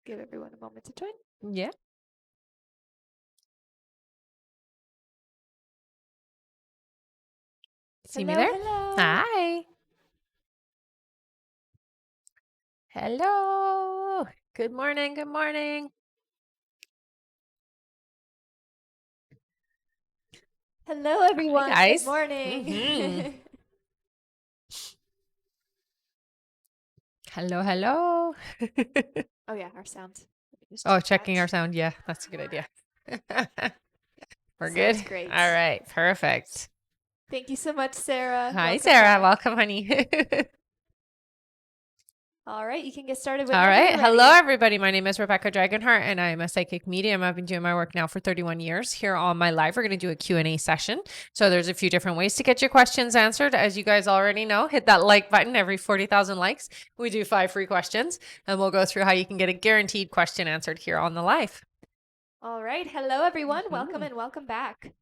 give everyone a moment to join. Yeah. See me there? Hello. Hi. Hello. Good morning. Good morning. Hello, everyone. Hi, Good guys. morning. Hello. Hello. Oh, yeah, our sound. Let me just Oh, check checking that. our sound. Yeah, that's a good idea. We're Sounds good. great. All right. Perfect. Thank you so much, Sarah. Hi, Welcome Sarah. back. Welcome, honey. All right, you can get started All whenever right. you're Hello, ready. everybody. My name is Rebecca Dragonheart, and I'm a psychic medium. I've been doing my work now for 31 years. Here on my live, we're going to do a Q&A session. So there's a few different ways to get your questions answered. As you guys already know, hit that like button every 40,000 likes. We do 5 free questions, and we'll go through how you can get a guaranteed question answered here on the live. All right. Hello, everyone. Welcome and welcome back.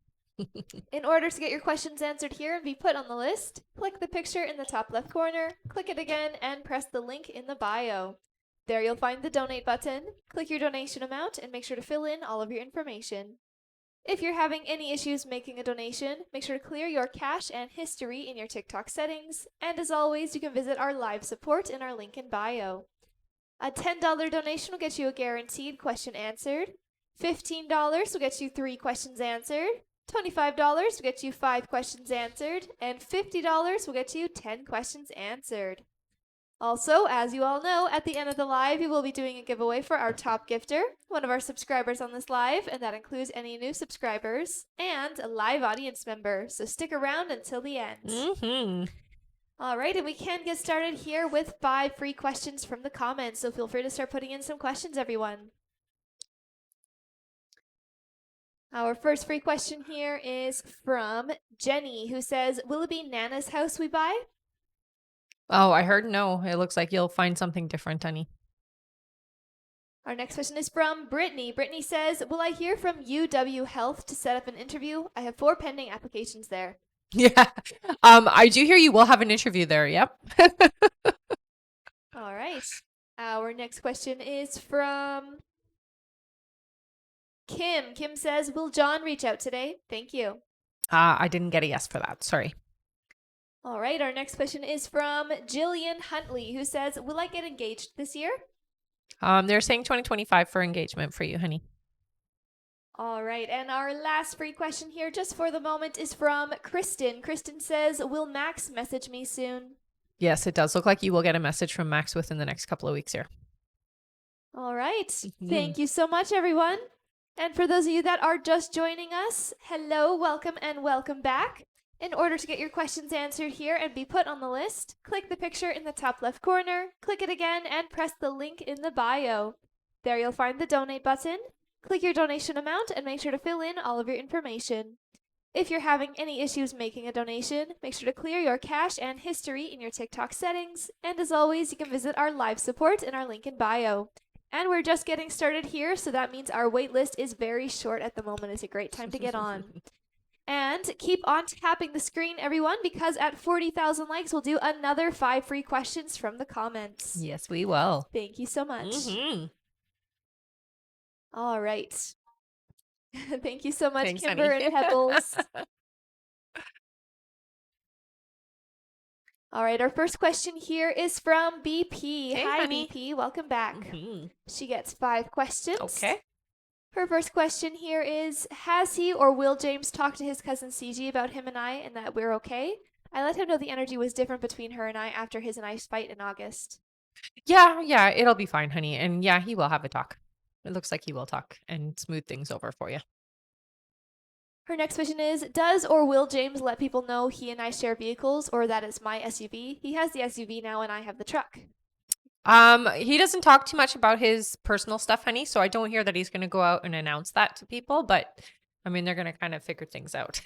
In order to get your questions answered here and be put on the list, click the picture in the top left corner, click it again, and press the link in the bio. There you'll find the donate button. Click your donation amount and make sure to fill in all of your information. If you're having any issues making a donation, make sure to clear your cache and history in your TikTok settings. And as always, you can visit our live support in our link in bio. A $10 donation will get you a guaranteed question answered. $15 will get you 3 questions answered. $25 will get you 5 questions answered. And $50 will get you 10 questions answered. Also, as you all know, at the end of the live, we will be doing a giveaway for our top gifter, one of our subscribers on this live, and that includes any new subscribers, and a live audience member. So stick around until the end. All right, and we can get started here with 5 free questions from the comments. So feel free to start putting in some questions, everyone. Our first free question here is from Jenny, who says, will it be Nana's house we buy? Oh, I heard no. It looks like you'll find something different, honey. Our next question is from Brittany. Brittany says, will I hear from UW Health to set up an interview? I have 4 pending applications there. Yeah. I do hear you will have an interview there. Yep. All right. Our next question is from Kim. Kim says, will John reach out today? Thank you. I didn't get a yes for that. Sorry. All right. Our next question is from Jillian Huntley, who says, will I get engaged this year? They're saying 2025 for engagement for you, honey. All right. And our last free question here, just for the moment, is from Kristen. Kristen says, will Max message me soon? Yes, it does look like you will get a message from Max within the next couple of weeks here. All right. Thank you so much, everyone. And for those of you that are just joining us, hello, welcome, and welcome back. In order to get your questions answered here and be put on the list, click the picture in the top left corner, click it again, and press the link in the bio. There you'll find the donate button. Click your donation amount and make sure to fill in all of your information. If you're having any issues making a donation, make sure to clear your cache and history in your TikTok settings. And as always, you can visit our live support in our link in bio. And we're just getting started here, so that means our wait list is very short at the moment. It's a great time to get on. And keep on tapping the screen, everyone, because at 40,000 likes, we'll do another 5 free questions from the comments. Yes, we will. Thank you so much. All right. Thank you so much, Thanks, Kimber honey. and Pebbles. All right, our first question here is from BP. Hey, Hi, honey. BP. Welcome back. She gets 5 questions. Okay. Her first question here is, has he or will James talk to his cousin CG about him and I and that we're okay? I let him know the energy was different between her and I after his and I's fight in August. Yeah, it'll be fine, honey. And yeah, he will have a talk. It looks like he will talk and smooth things over for you. Her next question is, does or will James let people know he and I share vehicles or that it's my SUV? He has the SUV now and I have the truck. He doesn't talk too much about his personal stuff, honey, so I don't hear that he's going to go out and announce that to people, but I mean, they're going to kind of figure things out.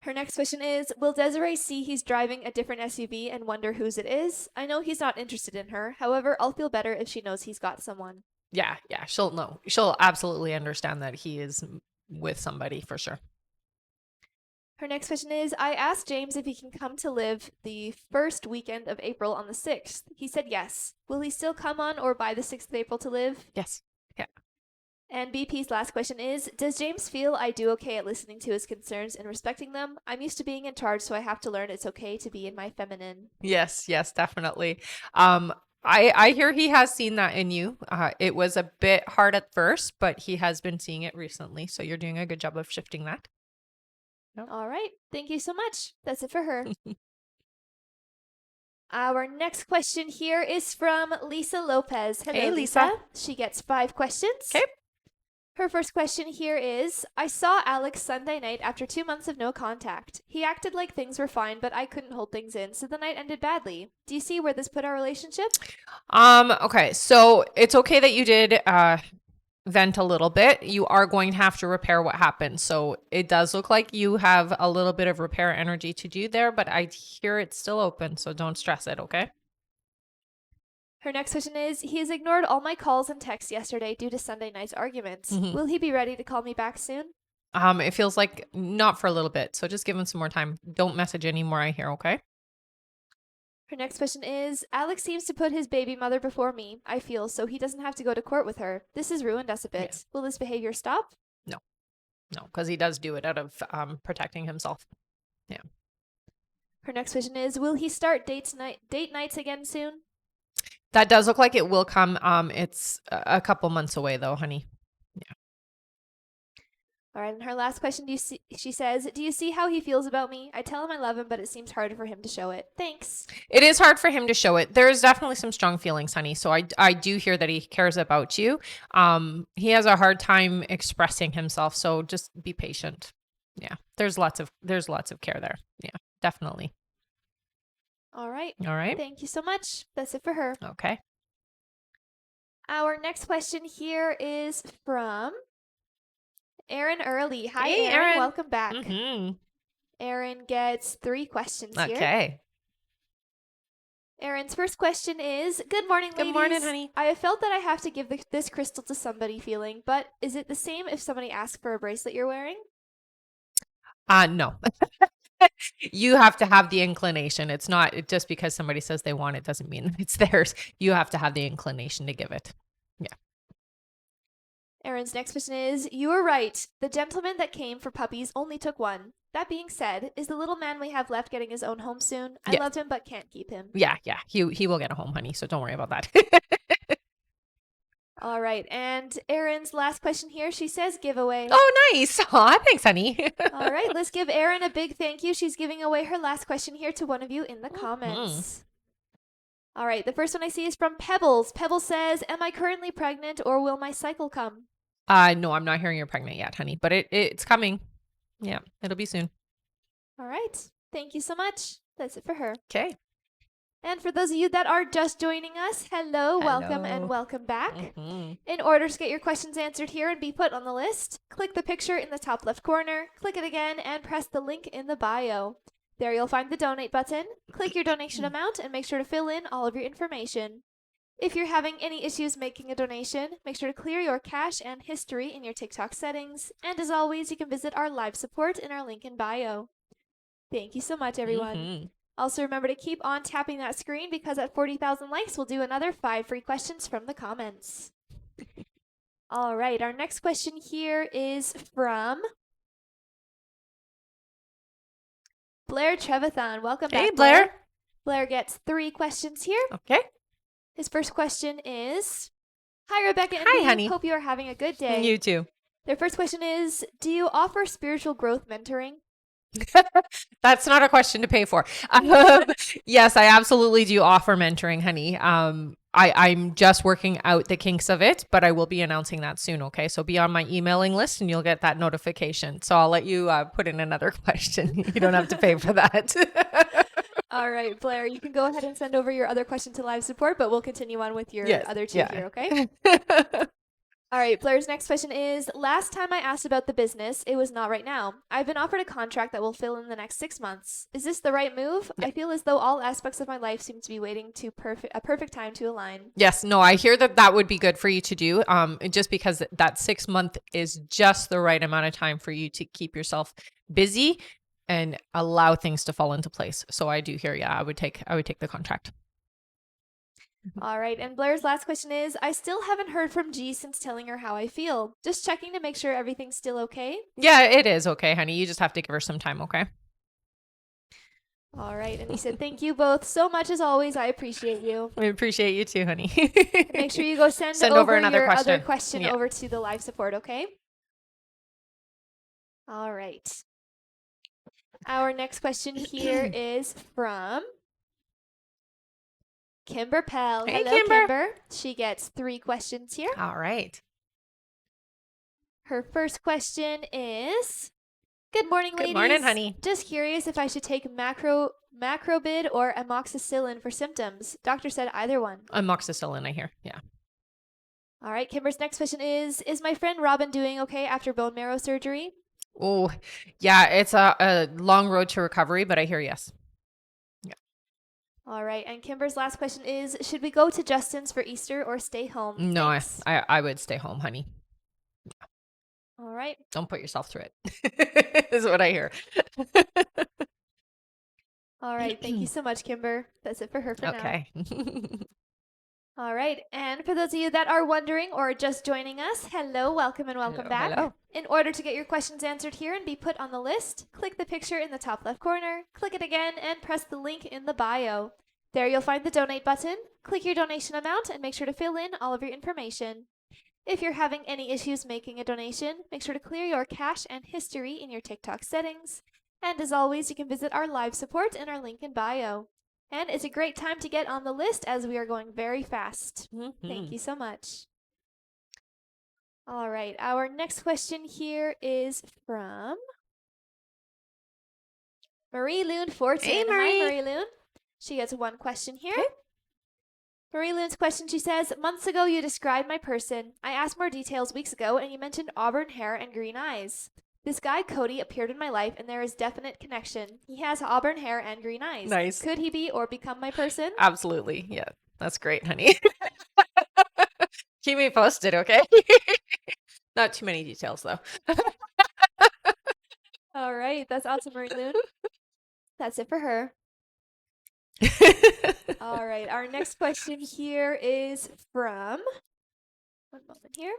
Her next question is, will Desiree see he's driving a different SUV and wonder whose it is? I know he's not interested in her. However, I'll feel better if she knows he's got someone. Yeah, she'll know. She'll absolutely understand that he is with somebody for sure. Her next question is, I asked James if he can come to live the first weekend of April on the 6th. He said yes. Will he still come on or by the 6th of April to live? Yes. Yeah. And BP's last question is, does James feel I do okay at listening to his concerns and respecting them? I'm used to being in charge, so I have to learn it's okay to be in my feminine. Yes, definitely. I hear he has seen that in you. It was a bit hard at first, but he has been seeing it recently. So you're doing a good job of shifting that. Yep. All right. Thank you so much. That's it for her. Our next question here is from Lisa Lopez. Hello, Hey, Lisa. She gets 5 questions. Okay. Her first question here is, I saw Alex Sunday night after 2 months of no contact. He acted like things were fine, but I couldn't hold things in, so the night ended badly. Do you see where this put our relationship? Okay, so it's okay that you did vent a little bit. You are going to have to repair what happened. So it does look like you have a little bit of repair energy to do there, but I hear it's still open, so don't stress it, okay? Her next question is, he has ignored all my calls and texts yesterday due to Sunday night's arguments. Will he be ready to call me back soon? It feels like not for a little bit, so just give him some more time. Don't message anymore, I hear, okay? Her next question is, Alex seems to put his baby mother before me, I feel, so he doesn't have to go to court with her. This has ruined us a bit. Yeah. Will this behavior stop? No, because he does do it out of protecting himself. Yeah. Her next question is, will he start date nights again soon? That does look like it will come. It's a couple months away though, honey. Yeah. All right, and her last question, she says, do you see how he feels about me? I tell him I love him, but it seems harder for him to show it. Thanks. It is hard for him to show it. There's definitely some strong feelings, honey. So I do hear that he cares about you. He has a hard time expressing himself, so just be patient. Yeah. There's lots of care there. Yeah, definitely. All right. All right. Thank you so much. That's it for her. Okay. Our next question here is from Erin Early. Hi, Hey, Erin. Erin. Welcome back. Mm-hmm. Erin gets 3 questions here. Okay. Erin's first question is, good morning, ladies. Good morning, honey. I have felt that I have to give this crystal to somebody feeling, but is it the same if somebody asks for a bracelet you're wearing? No. You have to have the inclination. It's not just because somebody says they want it doesn't mean that it's theirs. You have to have the inclination to give it. Yeah. Erin's next question is, you were right. The gentleman that came for puppies only took 1. That being said, is the little man we have left getting his own home soon? I loved him but can't keep him. Yeah. He will get a home, honey, so don't worry about that. All right, and Erin's last question here, she says giveaway. Oh, nice. Aw, thanks, honey. All right, let's give Erin a big thank you. She's giving away her last question here to one of you in the comments. All right, the first one I see is from Pebbles. Pebbles says, am I currently pregnant or will my cycle come? No, I'm not hearing you're pregnant yet, honey, but it's coming. Yeah, it'll be soon. All right, thank you so much. That's it for her. Okay. And for those of you that are just joining us, hello, welcome, and welcome back. In order to get your questions answered here and be put on the list, click the picture in the top left corner, click it again, and press the link in the bio. There you'll find the donate button. Click your donation amount and make sure to fill in all of your information. If you're having any issues making a donation, make sure to clear your cache and history in your TikTok settings. And as always, you can visit our live support in our link in bio. Thank you so much, everyone. Also, remember to keep on tapping that screen because at 40,000 likes, we'll do another 5 free questions from the comments. All right, our next question here is from Blair Trevathan. Welcome back, Hey, Blair. Blair gets 3 questions here. Okay. His first question is, hi, Rebecca and Hi, Bea. honey. Hope you are having a good day. You too. Their first question is, do you offer spiritual growth mentoring? That's not a question to pay for. Yes, I absolutely do offer mentoring, honey. I'm just working out the kinks of it, but I will be announcing that soon. Okay. So be on my emailing list and you'll get that notification. So I'll let you put in another question. You don't have to pay for that. All right, Blair, you can go ahead and send over your other question to live support, but we'll continue on with your other 2 here. Okay. All right, Blair's next question is, last time I asked about the business, it was not right now. I've been offered a contract that will fill in the next 6 months. Is this the right move? I feel as though all aspects of my life seem to be waiting to a perfect time to align. Yes, no, I hear that would be good for you to do. Just because that 6 month is just the right amount of time for you to keep yourself busy and allow things to fall into place. So I do hear, yeah, I would take the contract. All right. And Blair's last question is, I still haven't heard from G since telling her how I feel. Just checking to make sure everything's still okay. Yeah, it is okay, honey. You just have to give her some time, okay? All right. And he said, thank you both so much as always. I appreciate you. We appreciate you too, honey. And make sure you go send over another your other question over to the live support, okay? All right. Our next question here is from Kimber Pell. Hey, hello, Kimber. She gets 3 questions here. All right. Her first question is, good morning, ladies. Good morning, honey. Just curious if I should take macrobid or amoxicillin for symptoms. Doctor said either one. Amoxicillin, I hear. Yeah. All right. Kimber's next question is my friend Robin doing okay after bone marrow surgery? Oh, yeah. It's a long road to recovery, but I hear yes. Yeah. All right. And Kimber's last question is, should we go to Justin's for Easter or stay home? No, I would stay home, honey. All right. Don't put yourself through it, is what I hear. All right. Thank you so much, Kimber. That's it for her for now. Okay. All right. And for those of you that are wondering or just joining us, hello, welcome, and welcome back. Hello. In order to get your questions answered here and be put on the list, click the picture in the top left corner, click it again, and press the link in the bio. There you'll find the donate button. Click your donation amount and make sure to fill in all of your information. If you're having any issues making a donation, make sure to clear your cache and history in your TikTok settings. And as always, you can visit our live support in our link in bio. And it's a great time to get on the list as we are going very fast. Thank you so much. All right, our next question here is from Marie Loon 14. Hey, Marie. Hi, Marie Loon. She gets 1 question here. Okay. Marie Loon's question, she says, months ago you described my person. I asked more details weeks ago and you mentioned auburn hair and green eyes. This guy, Cody, appeared in my life and there is definite connection. He has auburn hair and green eyes. Nice. Could he be or become my person? Absolutely. Yeah. That's great, honey. Keep me posted, okay? Not too many details, though. All right. That's awesome, Marie Loon. That's it for her. All right. Our next question here is from, one moment here.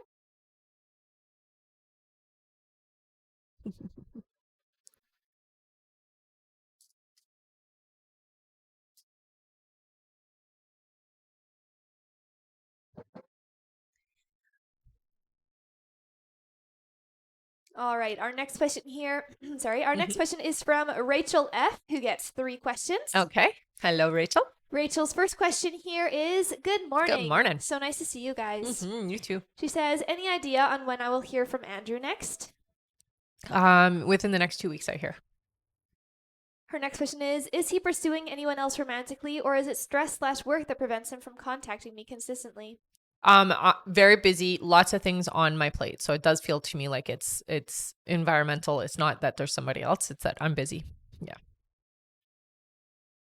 All right, our next question here, our next question is from Rachel F., who gets 3 questions. Okay. Hello, Rachel. Rachel's first question here is, good morning. Good morning. So nice to see you guys. You too. She says, any idea on when I will hear from Andrew next? Within the next 2 weeks, I hear. Her next question is he pursuing anyone else romantically, or is it stress/work that prevents him from contacting me consistently? Very busy, lots of things on my plate. So it does feel to me like it's environmental. It's not that there's somebody else. It's that I'm busy. Yeah.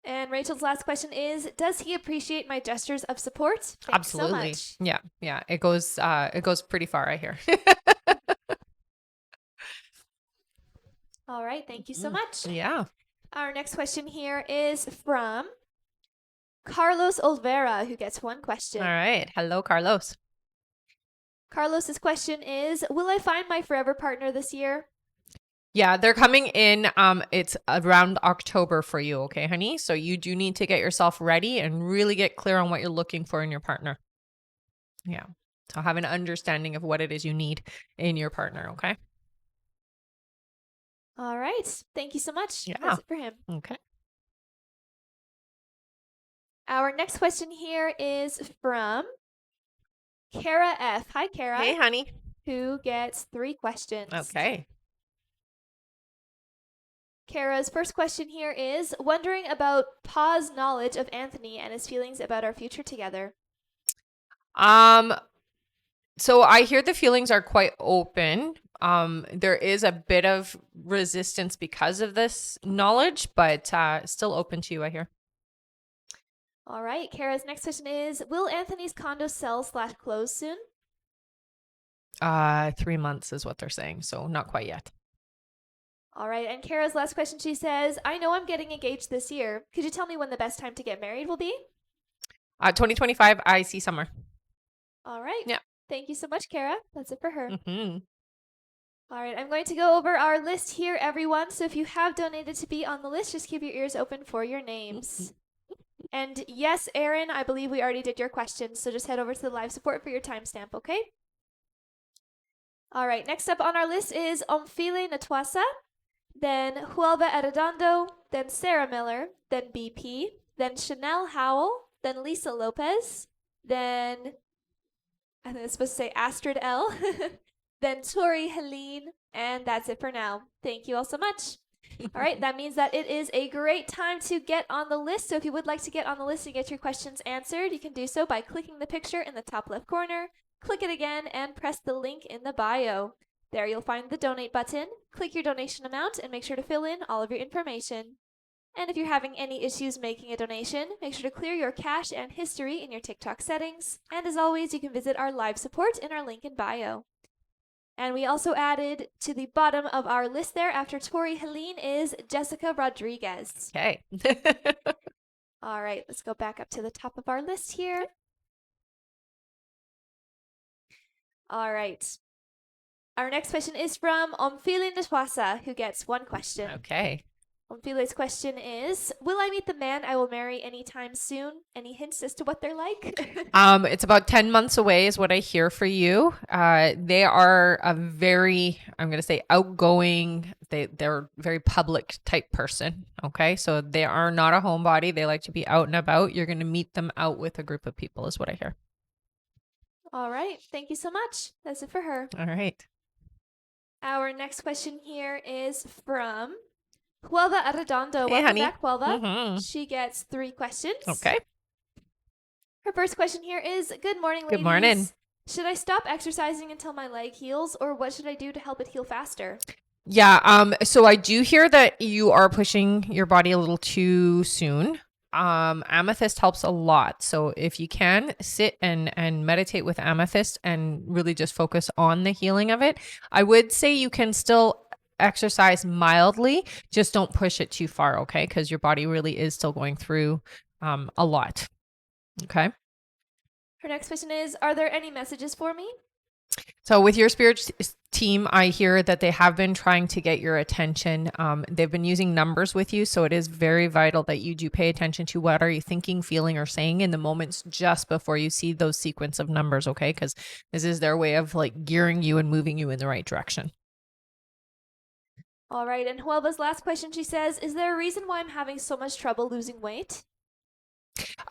And Rachel's last question is, does he appreciate my gestures of support? Thanks Absolutely. so much. Yeah. Yeah. It goes pretty far, I hear. All right. Thank you so much. Yeah. Our next question here is from Carlos Olvera, who gets 1 question. All right. Hello, Carlos. Carlos's question is, will I find my forever partner this year? Yeah, they're coming in. It's around October for you, okay, honey? So you do need to get yourself ready and really get clear on what you're looking for in your partner. Yeah. So have an understanding of what it is you need in your partner, okay? All right. Thank you so much. Yeah. That's it for him. Okay. Our next question here is from Kara F. Hi, Kara. Hey, honey. Who gets 3 questions. Okay. Kara's first question here is wondering about Pa's knowledge of Anthony and his feelings about our future together. So I hear the feelings are quite open. There is a bit of resistance because of this knowledge, but still open to you, I hear. All right. Kara's next question is, will Anthony's condo sell/close soon? 3 months is what they're saying, so not quite yet. All right. And Kara's last question, she says, I know I'm getting engaged this year. Could you tell me when the best time to get married will be? 2025, I see summer. All right. Yeah. Thank you so much, Kara. That's it for her. Mm-hmm. All right. I'm going to go over our list here, everyone. So if you have donated to be on the list, just keep your ears open for your names. And yes, Aaron, I believe we already did your questions. So just head over to the live support for your timestamp, okay? All right. Next up on our list is Omphile Natuasa, then Huelva Arredondo, then Sarah Miller, then BP, then Chanel Howell, then Lisa Lopez, then I think it's supposed to say Astrid L, then Tori Helene, and that's it for now. Thank you all so much. All right, that means that it is a great time to get on the list. So if you would like to get on the list and get your questions answered, you can do so by clicking the picture in the top left corner, click it again, and press the link in the bio. There you'll find the donate button. Click your donation amount and make sure to fill in all of your information. And if you're having any issues making a donation, make sure to clear your cache and history in your TikTok settings. And as always, you can visit our live support in our link in bio. And we also added to the bottom of our list there after Tori Helene is Jessica Rodriguez. Okay. All right, let's go back up to the top of our list here. All right. Our next question is from Omphile Natuasa, who gets one question. Okay. Omphile's question is, will I meet the man I will marry anytime soon? Any hints as to what they're like? It's about 10 months away is what I hear for you. They are a very, I'm going to say outgoing, they're very public type person. Okay. So they are not a homebody. They like to be out and about. You're going to meet them out with a group of people is what I hear. All right. Thank you so much. That's it for her. All right. Our next question here is from Huelva Arredondo. Hey, Welcome honey. back, Huelva. Mm-hmm. She gets 3 questions. Okay. Her first question here is, good morning, ladies. Good morning. Should I stop exercising until my leg heals, or what should I do to help it heal faster? Yeah. So I do hear that you are pushing your body a little too soon. Amethyst helps a lot. So if you can sit and meditate with amethyst and really just focus on the healing of it, I would say you can still exercise mildly, just don't push it too far. Okay. Because your body really is still going through, a lot. Okay. Her next question is, are there any messages for me? So with your spirit team, I hear that they have been trying to get your attention. They've been using numbers with you. So it is very vital that you do pay attention to what are you thinking, feeling, or saying in the moments just before you see those sequence of numbers. Okay. Because this is their way of like gearing you and moving you in the right direction. All right. And Huelva's last question, she says, is there a reason why I'm having so much trouble losing weight?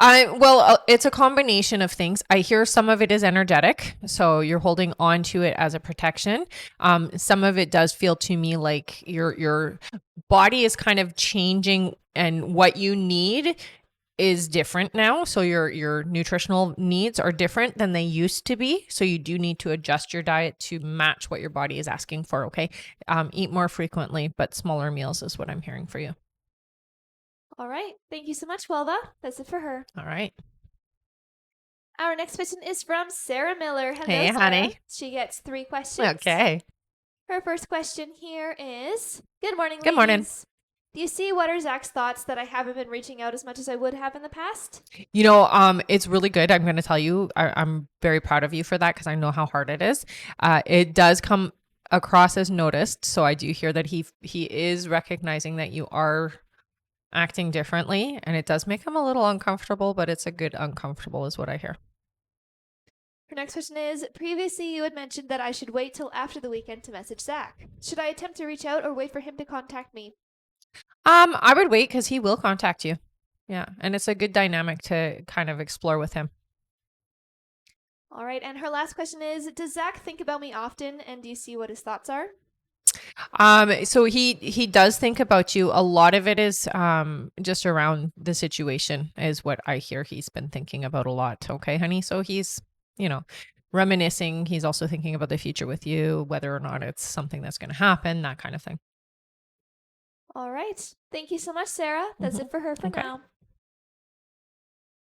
Well, it's a combination of things. I hear some of it is energetic, so you're holding on to it as a protection. Some of it does feel to me like your body is kind of changing, and what you need is different now. So your nutritional needs are different than they used to be. So you do need to adjust your diet to match what your body is asking for. Okay, eat more frequently, but smaller meals is what I'm hearing for you. All right. Thank you so much, Huelva. That's it for her. All right. Our next question is from Sarah Miller. Hello, Hey, Sarah. honey. She gets 3 questions. Okay. Her first question here is, good morning, Good morning. ladies. Do you see what are Zach's thoughts that I haven't been reaching out as much as I would have in the past? You know, it's really good. I'm going to tell you, I'm very proud of you for that because I know how hard it is. It does come across as noticed. So I do hear that he is recognizing that you are acting differently, and it does make him a little uncomfortable, but it's a good uncomfortable is what I hear. Her next question is, previously you had mentioned that I should wait till after the weekend to message Zach. Should I attempt to reach out or wait for him to contact me? I would wait because he will contact you. Yeah. And it's a good dynamic to kind of explore with him. All right. And her last question is, does Zach think about me often, and do you see what his thoughts are? So he does think about you. A lot of it is just around the situation is what I hear he's been thinking about a lot. Okay, honey. So he's, reminiscing. He's also thinking about the future with you, whether or not it's something that's going to happen, that kind of thing. All right. Thank you so much, Sarah. That's it for her for now.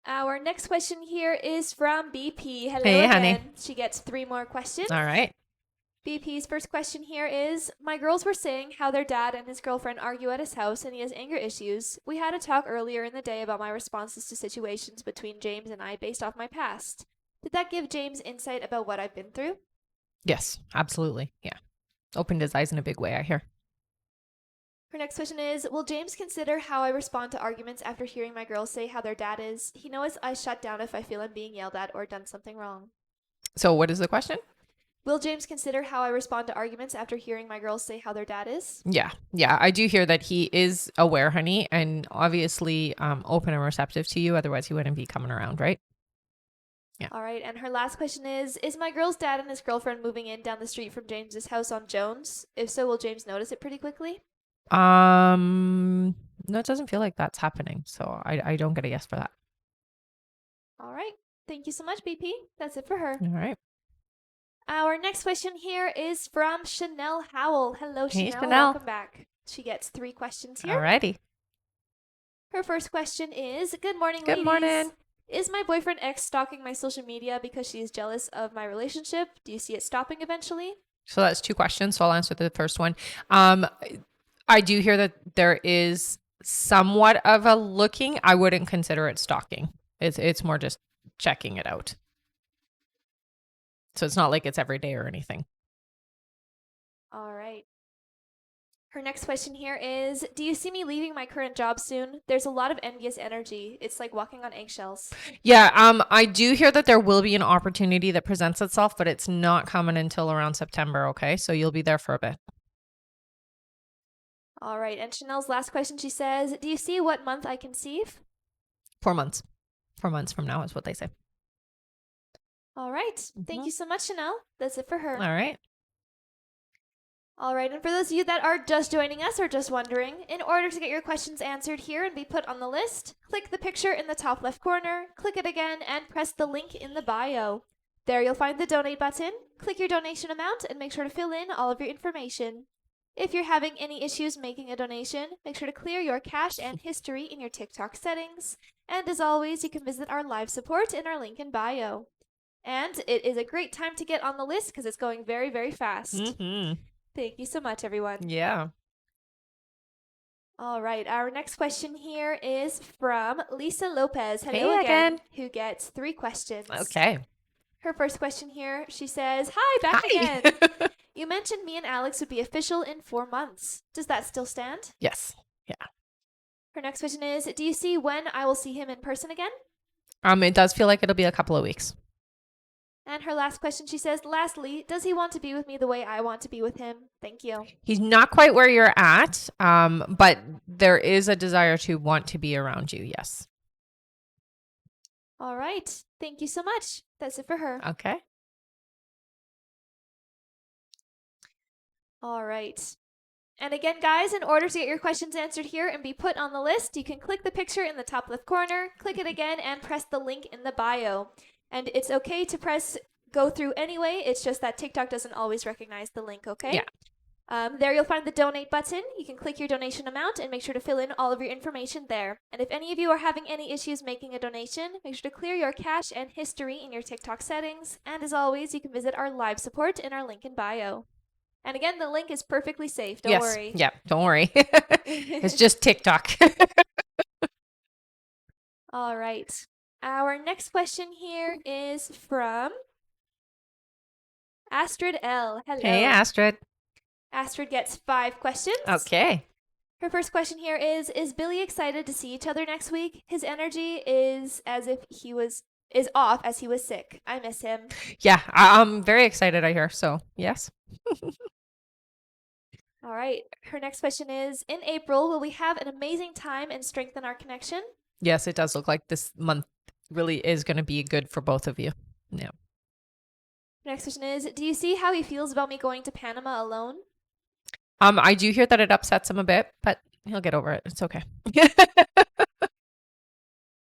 Our next question here is from BP. Hello hey, again. honey. She gets 3 more questions. All right. BP's first question here is, my girls were saying how their dad and his girlfriend argue at his house and he has anger issues. We had a talk earlier in the day about my responses to situations between James and I based off my past. Did that give James insight about what I've been through? Yes, absolutely. Yeah. Opened his eyes in a big way, I hear. Her next question is, will James consider how I respond to arguments after hearing my girls say how their dad is? He knows I shut down if I feel I'm being yelled at or done something wrong. So what is the question? Will James consider how I respond to arguments after hearing my girls say how their dad is? Yeah. I do hear that he is aware, honey, and obviously open and receptive to you. Otherwise, he wouldn't be coming around, right? Yeah. All right, and her last question is my girl's dad and his girlfriend moving in down the street from James's house on Jones? If so, will James notice it pretty quickly? No, it doesn't feel like that's happening. So I don't get a yes for that. All right. Thank you so much, BP. That's it for her. All right. Our next question here is from Chanel Howell. Hello, Hey, Chanel. Chanel. Welcome back. She gets 3 questions here. All righty. Her first question is, good morning, Good ladies. morning. Is my boyfriend X stalking my social media because she is jealous of my relationship? Do you see it stopping eventually? So that's 2 questions. So I'll answer the first one. I do hear that there is somewhat of a looking. I wouldn't consider it stalking. It's more just checking it out. So it's not like it's every day or anything. All right. Her next question here is, do you see me leaving my current job soon? There's a lot of envious energy. It's like walking on eggshells. Yeah, I do hear that there will be an opportunity that presents itself, but it's not coming until around September, okay? So you'll be there for a bit. All right. And Chanel's last question, she says, do you see what month I conceive? 4 months. 4 months from now is what they say. All right. Thank you so much, Chanel. That's it for her. All right. All right, and for those of you that are just joining us or just wondering, in order to get your questions answered here and be put on the list, click the picture in the top left corner, click it again, and press the link in the bio. There you'll find the donate button. Click your donation amount and make sure to fill in all of your information. If you're having any issues making a donation, make sure to clear your cache and history in your TikTok settings. And as always, you can visit our live support in our link in bio. And it is a great time to get on the list because it's going very, very fast. Mm-hmm. Thank you so much, everyone. Yeah. All right. Our next question here is from Lisa Lopez. Hello Hey again. Who gets 3 questions. Okay. Her first question here, she says, hi, back Hi. again. You mentioned me and Alex would be official in 4 months. Does that still stand? Yes. Yeah. Her next question is, do you see when I will see him in person again? It does feel like it'll be a couple of weeks. And her last question, she says, lastly, does he want to be with me the way I want to be with him? Thank you. He's not quite where you're at, but there is a desire to want to be around you. Yes. All right. Thank you so much. That's it for her. Okay. All right. And again, guys, in order to get your questions answered here and be put on the list, you can click the picture in the top left corner, click it again, and press the link in the bio. And it's okay to press go through anyway. It's just that TikTok doesn't always recognize the link, okay? Yeah. There you'll find the donate button. You can click your donation amount and make sure to fill in all of your information there. And if any of you are having any issues making a donation, make sure to clear your cache and history in your TikTok settings. And as always, you can visit our live support in our link in bio. And again, the link is perfectly safe. Don't worry. Yeah, don't worry. It's just TikTok. All right. Our next question here is from Astrid L. Hello. Hey, Astrid. Astrid gets 5 questions. Okay. Her first question here is Billy excited to see each other next week? His energy is as if he is off as he was sick. I miss him. Yeah, I'm very excited, I hear. So, yes. All right. Her next question is, in April, will we have an amazing time and strengthen our connection? Yes, it does look like this month really is going to be good for both of you. Yeah. Next question is, do you see how he feels about me going to Panama alone? I do hear that it upsets him a bit, but he'll get over it. It's okay.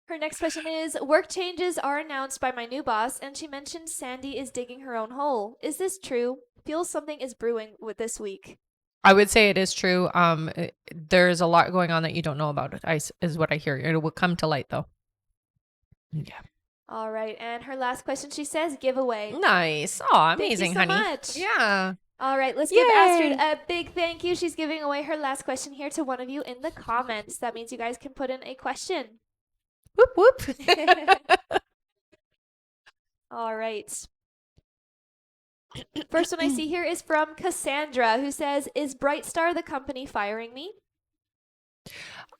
Her next question is, work changes are announced by my new boss, and she mentioned Sandy is digging her own hole. Is this true? Feels something is brewing with this week. I would say it is true. There's a lot going on that you don't know about it, is what I hear. It will come to light, though. Yeah. All right. And her last question, she says, giveaway. Nice. Oh, amazing, Thank you so honey. much. Yeah. All right, let's give Astrid Yay! a big thank you. She's giving away her last question here to one of you in the comments. That means you guys can put in a question. Whoop whoop. All right. First one I see here is from Cassandra, who says, "Is Brightstar the company firing me?"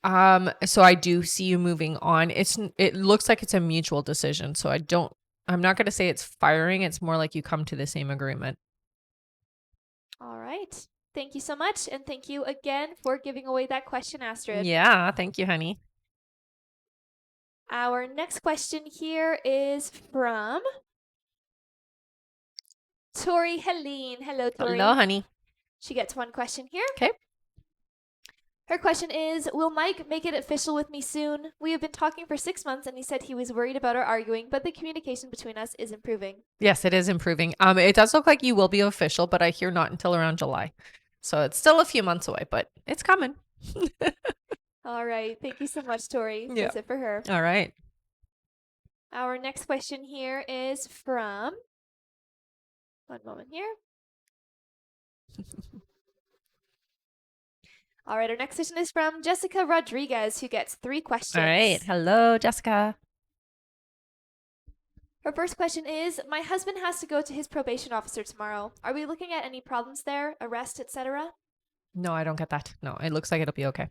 So I do see you moving on. It looks like it's a mutual decision. So I'm not going to say it's firing. It's more like you come to the same agreement. All right. Thank you so much. And thank you again for giving away that question, Astrid. Yeah. Thank you, honey. Our next question here is from Tori Helene. Hello, Tori. Hello, honey. She gets one question here. Okay. Her question is, will Mike make it official with me soon? We have been talking for 6 months and he said he was worried about our arguing, but the communication between us is improving. Yes, it is improving. It does look like you will be official, but I hear not until around July. So it's still a few months away, but it's coming. All right. Thank you so much, Tori. Yeah. That's it for her. All right. Our next question here is from, one moment here. All right, our next question is from Jessica Rodriguez, who gets 3 questions. All right. Hello, Jessica. Her first question is, my husband has to go to his probation officer tomorrow. Are we looking at any problems there, arrest, etc.? No, I don't get that. No, it looks like it'll be okay.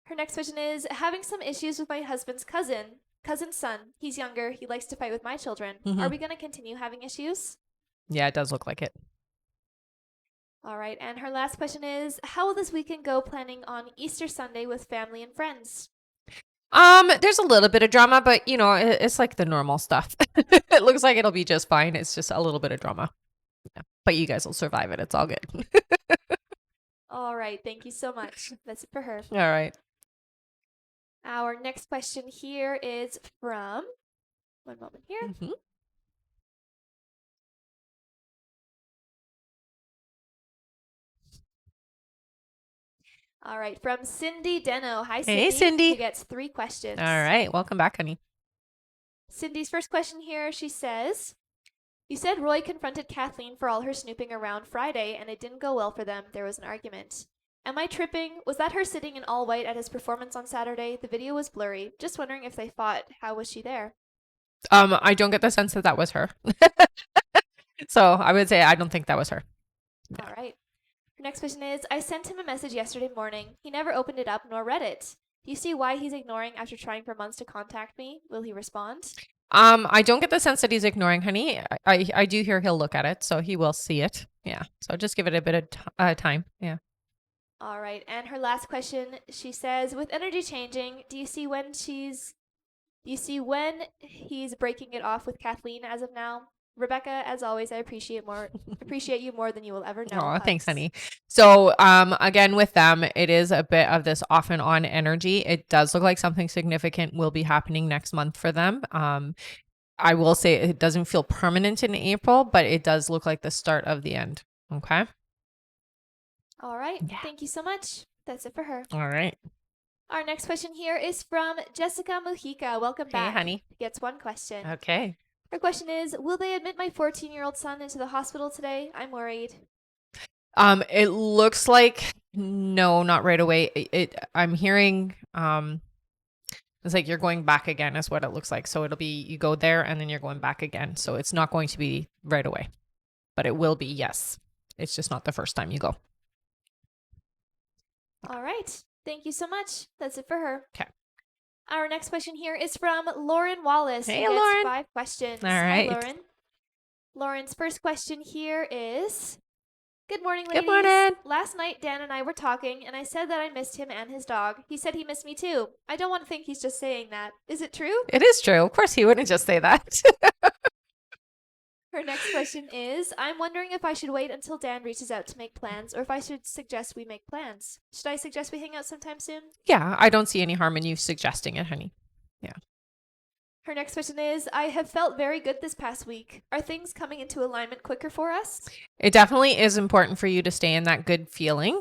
Her next question is, having some issues with my husband's cousin's son. He's younger. He likes to fight with my children. Are we going to continue having issues? Yeah, it does look like it. All right, and her last question is, how will this weekend go planning on Easter Sunday with family and friends? There's a little bit of drama, but it's like the normal stuff. It looks like it'll be just fine. It's just a little bit of drama. Yeah. But you guys will survive it. It's all good. All right, thank you so much. That's it for her. All right. Our next question here is from, one moment here. Mm-hmm. All right, from Cindy Deno. Hi, Cindy. Hey, Cindy. Who gets 3 questions. All right. Welcome back, honey. Cindy's first question here, she says, you said Roy confronted Kathleen for all her snooping around Friday, and it didn't go well for them. There was an argument. Am I tripping? Was that her sitting in all white at his performance on Saturday? The video was blurry. Just wondering if they fought. How was she there? I don't get the sense that was her. So I would say I don't think that was her. Yeah. All right. Her next question is, I sent him a message yesterday morning. He never opened it up nor read it. Do you see why he's ignoring after trying for months to contact me? Will he respond? I don't get the sense that he's ignoring, honey. I do hear he'll look at it, so he will see it. Yeah. So just give it a bit of time. Yeah. All right. And her last question, she says, with energy changing, do you see when he's breaking it off with Kathleen as of now? Rebecca, as always, I appreciate you more than you will ever know. Oh, thanks, honey. So, again, with them, it is a bit of this off and on energy. It does look like something significant will be happening next month for them. I will say it doesn't feel permanent in April, but it does look like the start of the end. Okay. All right. Yeah. Thank you so much. That's it for her. All right. Our next question here is from Jessica Mujica. Welcome back. Hey, honey. Gets 1 question. Okay. Her question is, will they admit my 14-year-old son into the hospital today? I'm worried. It looks like no, not right away. I'm hearing it's like you're going back again is what it looks like. So it'll be you go there and then you're going back again. So it's not going to be right away. But it will be, yes. It's just not the first time you go. All right. Thank you so much. That's it for her. Okay. Our next question here is from Lauren Wallace. Hey, who gets Lauren. 5 questions. All right. Hi, Lauren. Lauren's first question here is, good morning, ladies. Good morning. Last night, Dan and I were talking, and I said that I missed him and his dog. He said he missed me too. I don't want to think he's just saying that. Is it true? It is true. Of course, he wouldn't just say that. Her next question is, I'm wondering if I should wait until Dan reaches out to make plans, or if I should suggest we make plans. Should I suggest we hang out sometime soon? Yeah, I don't see any harm in you suggesting it, honey. Yeah. Her next question is, I have felt very good this past week. Are things coming into alignment quicker for us? It definitely is important for you to stay in that good feeling.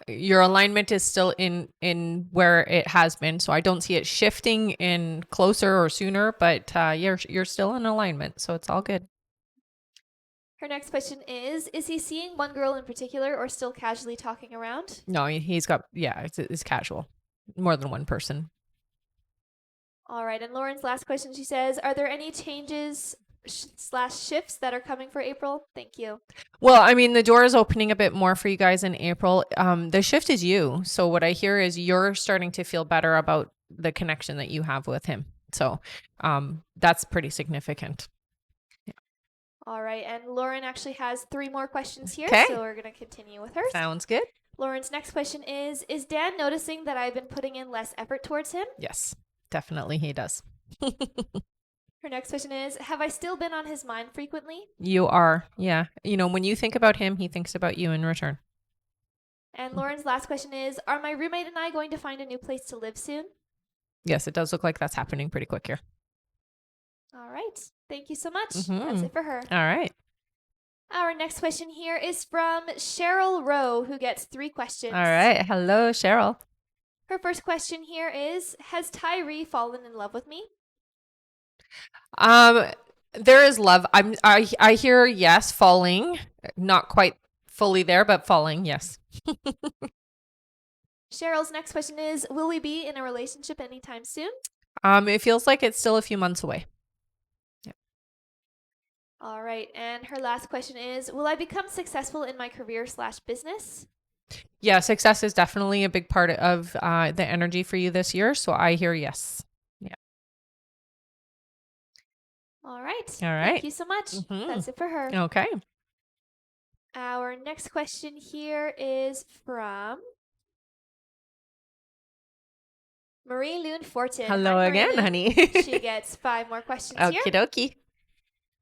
Your alignment is still in where it has been, so I don't see it shifting in closer or sooner, but you're still in alignment, so it's all good. Her next question is he seeing one girl in particular or still casually talking around? No, he's got, yeah, it's casual. More than one person. All right. And Lauren's last question, she says, are there any changes slash shifts that are coming for April? Thank you. Well, I mean, the door is opening a bit more for you guys in April. The shift is you. So what I hear is you're starting to feel better about the connection that you have with him. So that's pretty significant. All right. And Lauren actually has 3 more questions here. Okay. So we're going to continue with hers. Sounds good. Lauren's next question is Dan noticing that I've been putting in less effort towards him? Yes, definitely he does. Her next question is, have I still been on his mind frequently? You are. Yeah. You know, when you think about him, he thinks about you in return. And Lauren's last question is, are my roommate and I going to find a new place to live soon? Yes, it does look like that's happening pretty quick here. All right. Thank you so much. Mhm. That's it for her. All right. Our next question here is from Cheryl Rowe, who gets 3 questions. All right. Hello, Cheryl. Her first question here is, has Tyree fallen in love with me? There is love. I hear yes, falling. Not quite fully there, but falling, yes. Cheryl's next question is, will we be in a relationship anytime soon? It feels like it's still a few months away. All right. And her last question is, will I become successful in my career slash business? Yeah, success is definitely a big part of the energy for you this year. So I hear yes. Yeah. All right. All right. Thank you so much. That's it for her. Okay. Our next question here is from Marie Loon Fortin. Hello Hi, again, Marie. honey. She gets 5 more questions here. Okie dokie.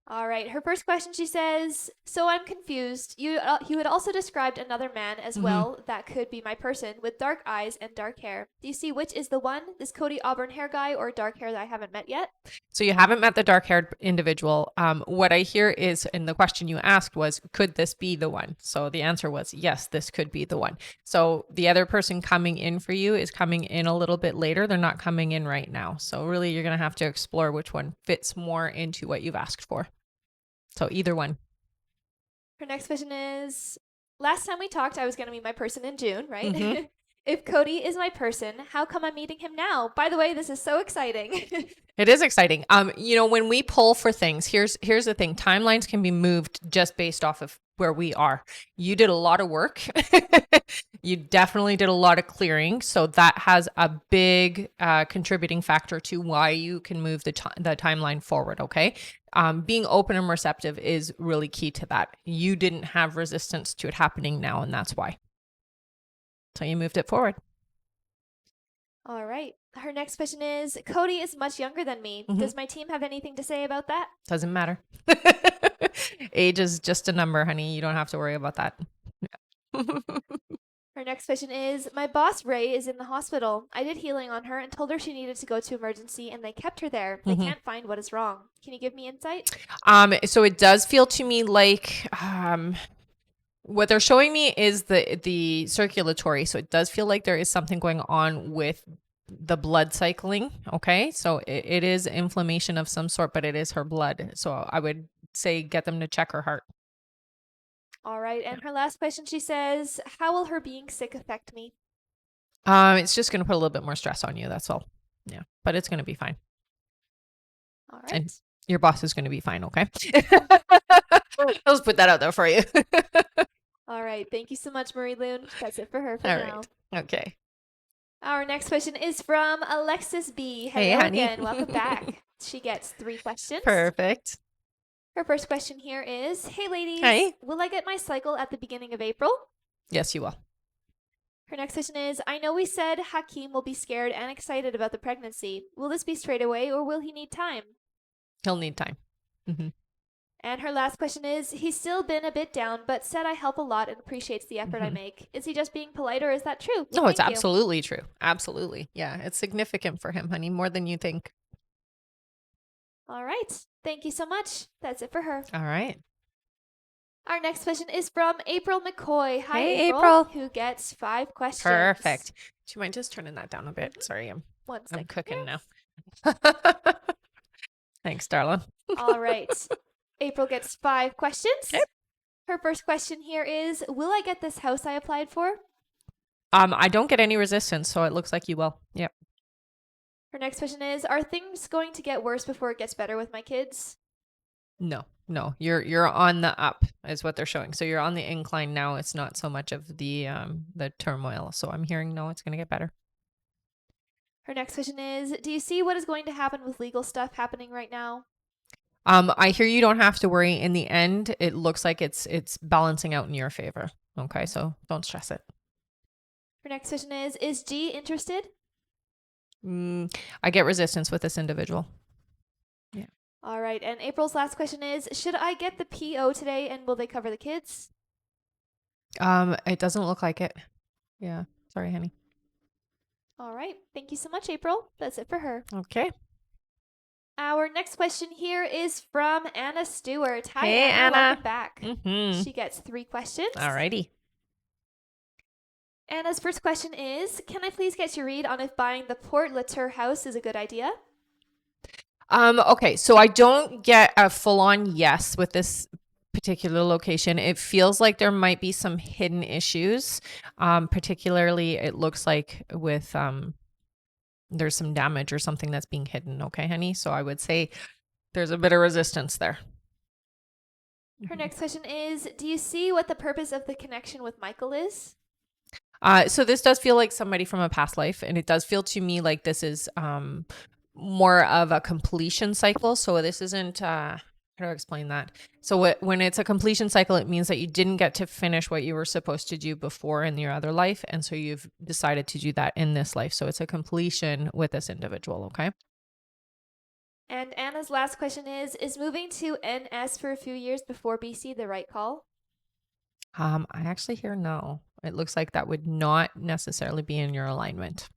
All right. Her first question, she says, so I'm confused. You had also described another man as well that could be my person with dark eyes and dark hair. Do you see which is the one? This Cody Auburn hair guy or dark hair that I haven't met yet? So you haven't met the dark-haired individual. What I hear is, and the question you asked was, could this be the one? So the answer was, yes, this could be the one. So the other person coming in for you is coming in a little bit later. They're not coming in right now. So really, you're going to have to explore which one fits more into what you've asked for. So either one. Her next question is, last time we talked, I was going to meet my person in June, right? If Cody is my person, how come I'm meeting him now? By the way, this is so exciting. It is exciting. You know, when we pull for things, here's the thing. Timelines can be moved just based off of where we are. You did a lot of work. You definitely did a lot of clearing. So that has a big contributing factor to why you can move the timeline forward. Okay. Being open and receptive is really key to that. You didn't have resistance to it happening now, and that's why. So you moved it forward. All right. Her next question is, Cody is much younger than me. Does my team have anything to say about that? Doesn't matter. Age is just a number, honey. You don't have to worry about that. Her next question is, my boss Ray is in the hospital. I did healing on her and told her she needed to go to emergency and they kept her there. They can't find what is wrong. Can you give me insight? So it does feel to me like what they're showing me is the circulatory. So it does feel like there is something going on with the blood cycling. Okay. So it is inflammation of some sort, but it is her blood. So I would say get them to check her heart. All right. And her last question, she says, how will her being sick affect me? It's just going to put a little bit more stress on you. That's all. Yeah. But it's going to be fine. All right. And your boss is going to be fine. Okay. I'll just put that out there for you. All right. Thank you so much, Marie Loon. That's it for her for All now. right. Okay. Our next question is from Alexis B. Hey, Hello honey. again. Welcome back. She gets 3 questions. Perfect. Her first question here is, hey, ladies. Hi. Will I get my cycle at the beginning of April? Yes, you will. Her next question is, I know we said Hakeem will be scared and excited about the pregnancy. Will this be straight away or will he need time? He'll need time. And her last question is, he's still been a bit down, but said I help a lot and appreciates the effort I make. Is he just being polite or is that true? No, it's Thank you. absolutely true. Absolutely. Yeah, it's significant for him, honey, more than you think. All right. Thank you so much. That's it for her. All right. Our next question is from April McCoy. Hi, Hey, April. Who gets 5 questions. Perfect. Do you mind just turning that down a bit? Sorry, I'm cooking now. Thanks, darling. All right. April gets 5 questions. Okay. Her first question here is, will I get this house I applied for? I don't get any resistance, so it looks like you will. Yep. Her next question is, are things going to get worse before it gets better with my kids? No. You're on the up is what they're showing. So you're on the incline now. It's not so much of the turmoil. So I'm hearing no, it's gonna get better. Her next question is, do you see what is going to happen with legal stuff happening right now? I hear you don't have to worry. In the end, it looks like it's balancing out in your favor. Okay, so don't stress it. Her next question is G interested? I get resistance with this individual. Yeah. All right, and April's last question is, should I get the PO today and will they cover the kids? It doesn't look like it. Yeah. Sorry, honey. All right, thank you so much, April. That's it for her. Okay. Our next question here is from Anna Stewart. Hi, Hey, Anna. Anna. Welcome back. Mm-hmm. She gets 3 questions. Alrighty. Anna's first question is, can I please get your read on if buying the Port Latour house is a good idea? Okay, so I don't get a full-on yes with this particular location. It feels like there might be some hidden issues. Particularly it looks like with there's some damage or something that's being hidden. Okay, honey. So I would say there's a bit of resistance there. Her next question is, do you see what the purpose of the connection with Michael is? So this does feel like somebody from a past life, and it does feel to me like this is more of a completion cycle. So this isn't how do I explain that? So when it's a completion cycle, it means that you didn't get to finish what you were supposed to do before in your other life, and so you've decided to do that in this life. So it's a completion with this individual. Okay. And Anna's last question is moving to NS for a few years before BC the right call? I actually hear no. It looks like that would not necessarily be in your alignment.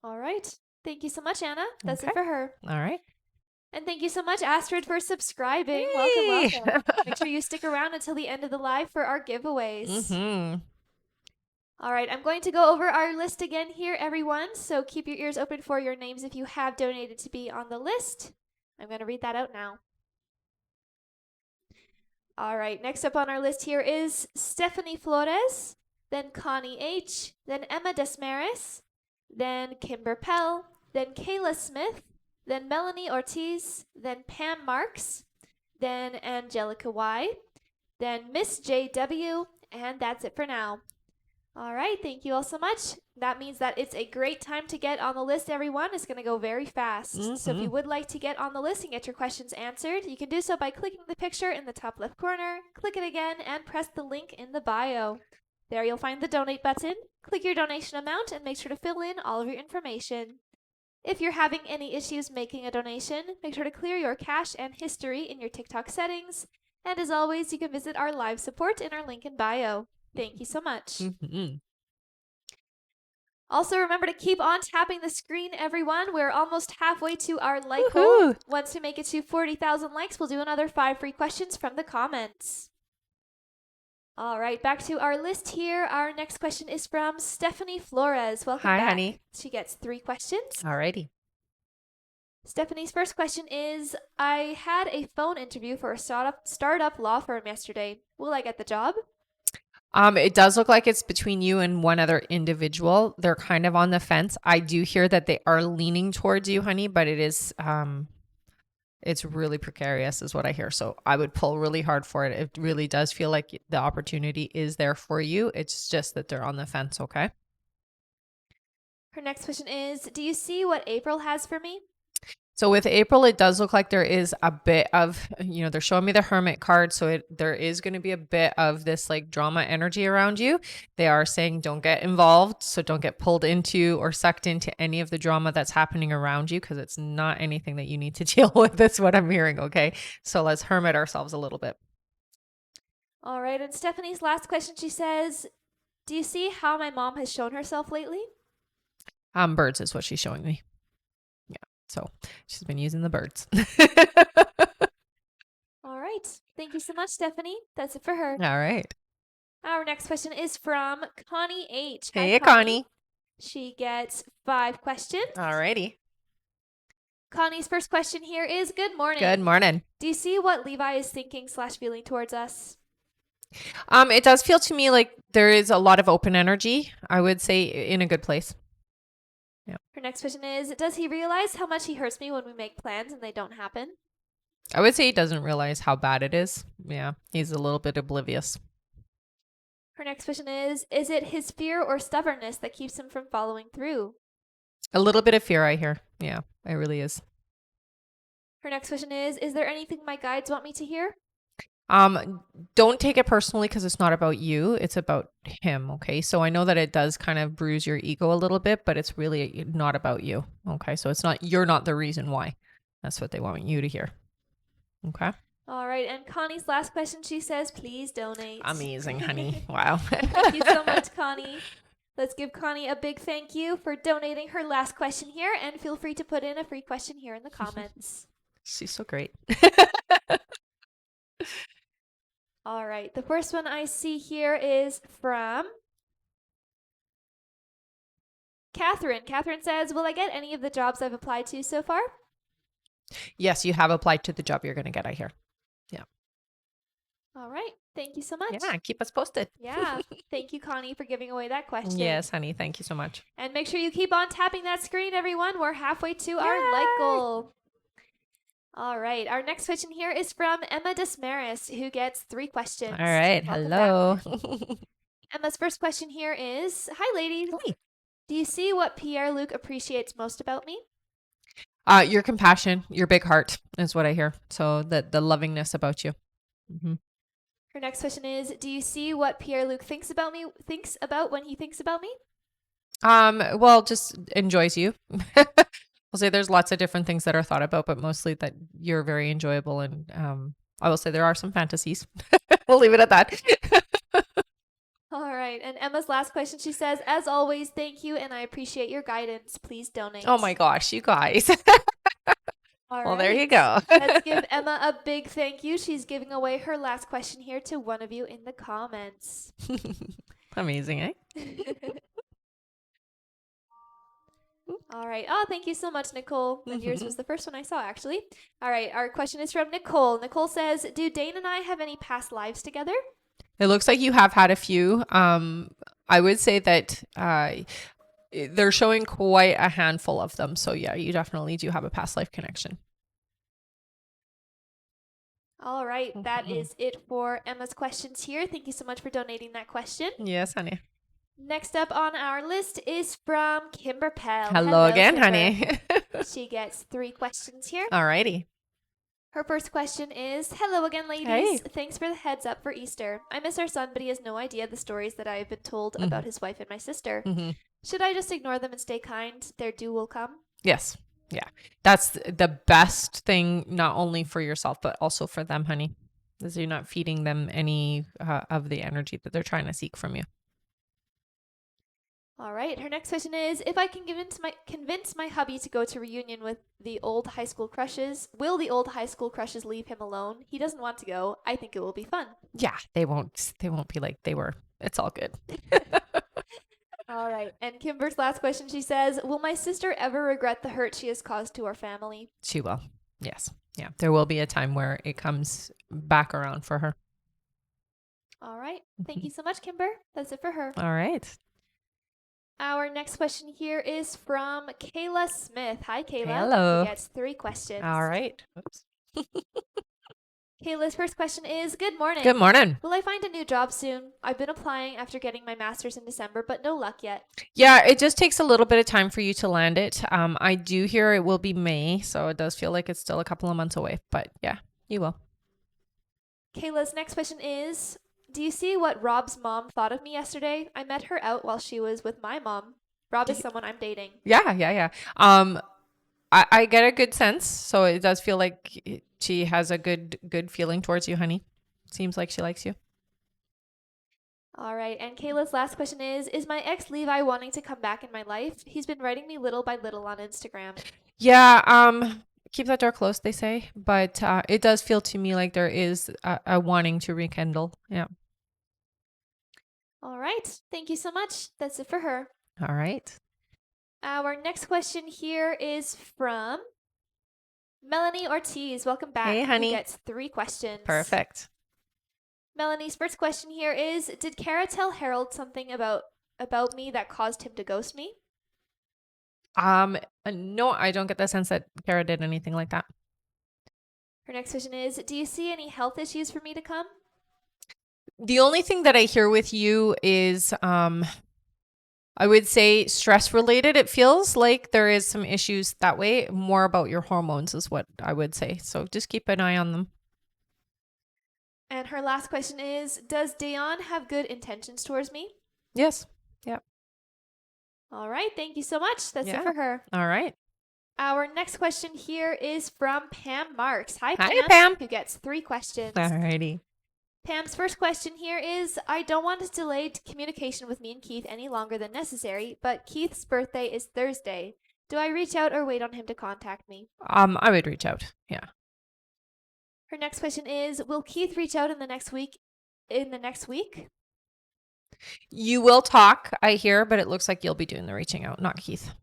All right. Thank you so much, Anna. That's Okay. it for her. All right. And thank you so much, Astrid, for subscribing. Hey! Welcome. Make sure you stick around until the end of the live for our giveaways. Mm-hmm. All right, I'm going to go over our list again here, everyone. So keep your ears open for your names if you have donated to be on the list. I'm going to read that out now. All right, next up on our list here is Stephanie Flores, then Connie H., then Emma Desmaris, then Kimber Pell, then Kayla Smith, then Melanie Ortiz, then Pam Marks, then Angelica Y., then Miss JW, and that's it for now. All right, thank you all so much. That means that it's a great time to get on the list, everyone. It's going to go very fast. So if you would like to get on the list and get your questions answered, you can do so by clicking the picture in the top left corner, click it again, and press the link in the bio. There you'll find the donate button. Click your donation amount and make sure to fill in all of your information. If you're having any issues making a donation, make sure to clear your cache and history in your TikTok settings. And as always, you can visit our live support in our link in bio. Thank you so much. Also, remember to keep on tapping the screen, everyone. We're almost halfway to our like goal. Once we make it to 40,000 likes, we'll do another 5 free questions from the comments. All right, back to our list here. Our next question is from Stephanie Flores. Welcome back. Hi, honey. She gets 3 questions. Alrighty. Stephanie's first question is, I had a phone interview for a startup law firm yesterday. Will I get the job? It does look like it's between you and one other individual. They're kind of on the fence. I do hear that they are leaning towards you, honey, but it is it's really precarious is what I hear. So I would pull really hard for it. It really does feel like the opportunity is there for you. It's just that they're on the fence, okay? Her next question is, do you see what April has for me? So with April, it does look like there is a bit of, they're showing me the Hermit card. So there is going to be a bit of this like drama energy around you. They are saying don't get involved. So don't get pulled into or sucked into any of the drama that's happening around you, because it's not anything that you need to deal with. That's what I'm hearing. Okay. So let's hermit ourselves a little bit. All right. And Stephanie's last question, she says, do you see how my mom has shown herself lately? Birds is what she's showing me. So she's been using the birds. All right. Thank you so much, Stephanie. That's it for her. All right. Our next question is from Connie H. Hey, Hi, Connie. She gets 5 questions. All righty. Connie's first question here is, good morning. Good morning. Do you see what Levi is thinking / feeling towards us? It does feel to me like there is a lot of open energy, I would say, in a good place. Her next question is, does he realize how much he hurts me when we make plans and they don't happen? I would say he doesn't realize how bad it is. Yeah, he's a little bit oblivious. Her next question is it his fear or stubbornness that keeps him from following through? A little bit of fear, I hear. Yeah, it really is. Her next question is there anything my guides want me to hear? Don't take it personally because it's not about you. It's about him. Okay. So I know that it does kind of bruise your ego a little bit, but it's really not about you. Okay. So you're not the reason why. That's what they want you to hear. Okay. All right. And Connie's last question, she says, please donate. Amazing, honey. Wow. Thank you so much, Connie. Let's give Connie a big thank you for donating her last question here, and feel free to put in a free question here in the comments. She's so great. All right. The first one I see here is from Catherine. Catherine says, will I get any of the jobs I've applied to so far? Yes, you have applied to the job you're going to get, I hear. Yeah. All right. Thank you so much. Yeah, keep us posted. Yeah. Thank you, Connie, for giving away that question. Yes, honey. Thank you so much. And make sure you keep on tapping that screen, everyone. We're halfway to our like goal. All right. Our next question here is from Emma Desmaris, who gets 3 questions. All right. Welcome Hello. back. Emma's first question here is, hi, ladies. Hi. Do you see what Pierre-Luc appreciates most about me? Your compassion, your big heart is what I hear. So the lovingness about you. Mm-hmm. Her next question is, do you see what Pierre-Luc thinks about when he thinks about me? Well, just enjoys you. I'll say there's lots of different things that are thought about, but mostly that you're very enjoyable. And I will say there are some fantasies. We'll leave it at that. All right. And Emma's last question, she says, as always, thank you, and I appreciate your guidance. Please donate. Oh my gosh, you guys. All well, right. there you go. Let's give Emma a big thank you. She's giving away her last question here to one of you in the comments. Amazing, eh? All right. Oh, thank you so much, Nicole. And yours was the first one I saw, actually. All right. Our question is from Nicole. Nicole says, do Dane and I have any past lives together? It looks like you have had a few. I would say that they're showing quite a handful of them. So yeah, you definitely do have a past life connection. All right. That is it for Emma's questions here. Thank you so much for donating that question. Yes, honey. Next up on our list is from Kimber Pell. Hello again, Kimber. honey. She gets 3 questions here. Alrighty. Her first question is, hello again, ladies. Hey. Thanks for the heads up for Easter. I miss our son, but he has no idea the stories that I have been told about his wife and my sister. Should I just ignore them and stay kind? Their due will come? Yes. Yeah. That's the best thing, not only for yourself, but also for them, honey. Because you're not feeding them any of the energy that they're trying to seek from you. All right. Her next question is, if I can convince my hubby to go to reunion with the old high school crushes, will the old high school crushes leave him alone? He doesn't want to go. I think it will be fun. Yeah, they won't be like they were. It's all good. All right. And Kimber's last question, she says, will my sister ever regret the hurt she has caused to our family? She will. Yes. Yeah. There will be a time where it comes back around for her. All right. Thank you so much, Kimber. That's it for her. All right. Our next question here is from Kayla Smith. Hi, Kayla. Hello. Who gets 3 questions. All right. Oops. Kayla's first question is, good morning. Good morning. Will I find a new job soon? I've been applying after getting my master's in December, but no luck yet. Yeah, it just takes a little bit of time for you to land it. I do hear it will be May, so it does feel like it's still a couple of months away, but yeah, you will. Kayla's next question is, do you see what Rob's mom thought of me yesterday? I met her out while she was with my mom. Rob is someone I'm dating. Yeah. I get a good sense, so it does feel like she has a good feeling towards you, honey. Seems like she likes you. All right, and Kayla's last question is my ex Levi wanting to come back in my life? He's been writing me little by little on Instagram. Yeah, keep that door closed, they say, but it does feel to me like there is a wanting to rekindle. Yeah. All right, thank you so much. That's it for her. All right. Our next question here is from Melanie Ortiz, welcome back. Hey, honey. Who gets 3 questions. Perfect. Melanie's first question here is, did Kara tell Harold something about me that caused him to ghost me? No, I don't get the sense that Kara did anything like that. Her next question is, do you see any health issues for me to come? The only thing that I hear with you is, I would say stress related. It feels like there is some issues that way. More about your hormones is what I would say. So just keep an eye on them. And her last question is, does Dayon have good intentions towards me? Yes. Yep. All right. Thank you so much. That's Yeah. it for her. All right. Our next question here is from Pam Marks. Hi, Pam. Hi, Pam. Who gets 3 questions. All righty. Pam's first question here is, I don't want to delay communication with me and Keith any longer than necessary, but Keith's birthday is Thursday. Do I reach out or wait on him to contact me? I would reach out. Yeah. Her next question is, will Keith reach out in the next week? You will talk, I hear, but it looks like you'll be doing the reaching out, not Keith.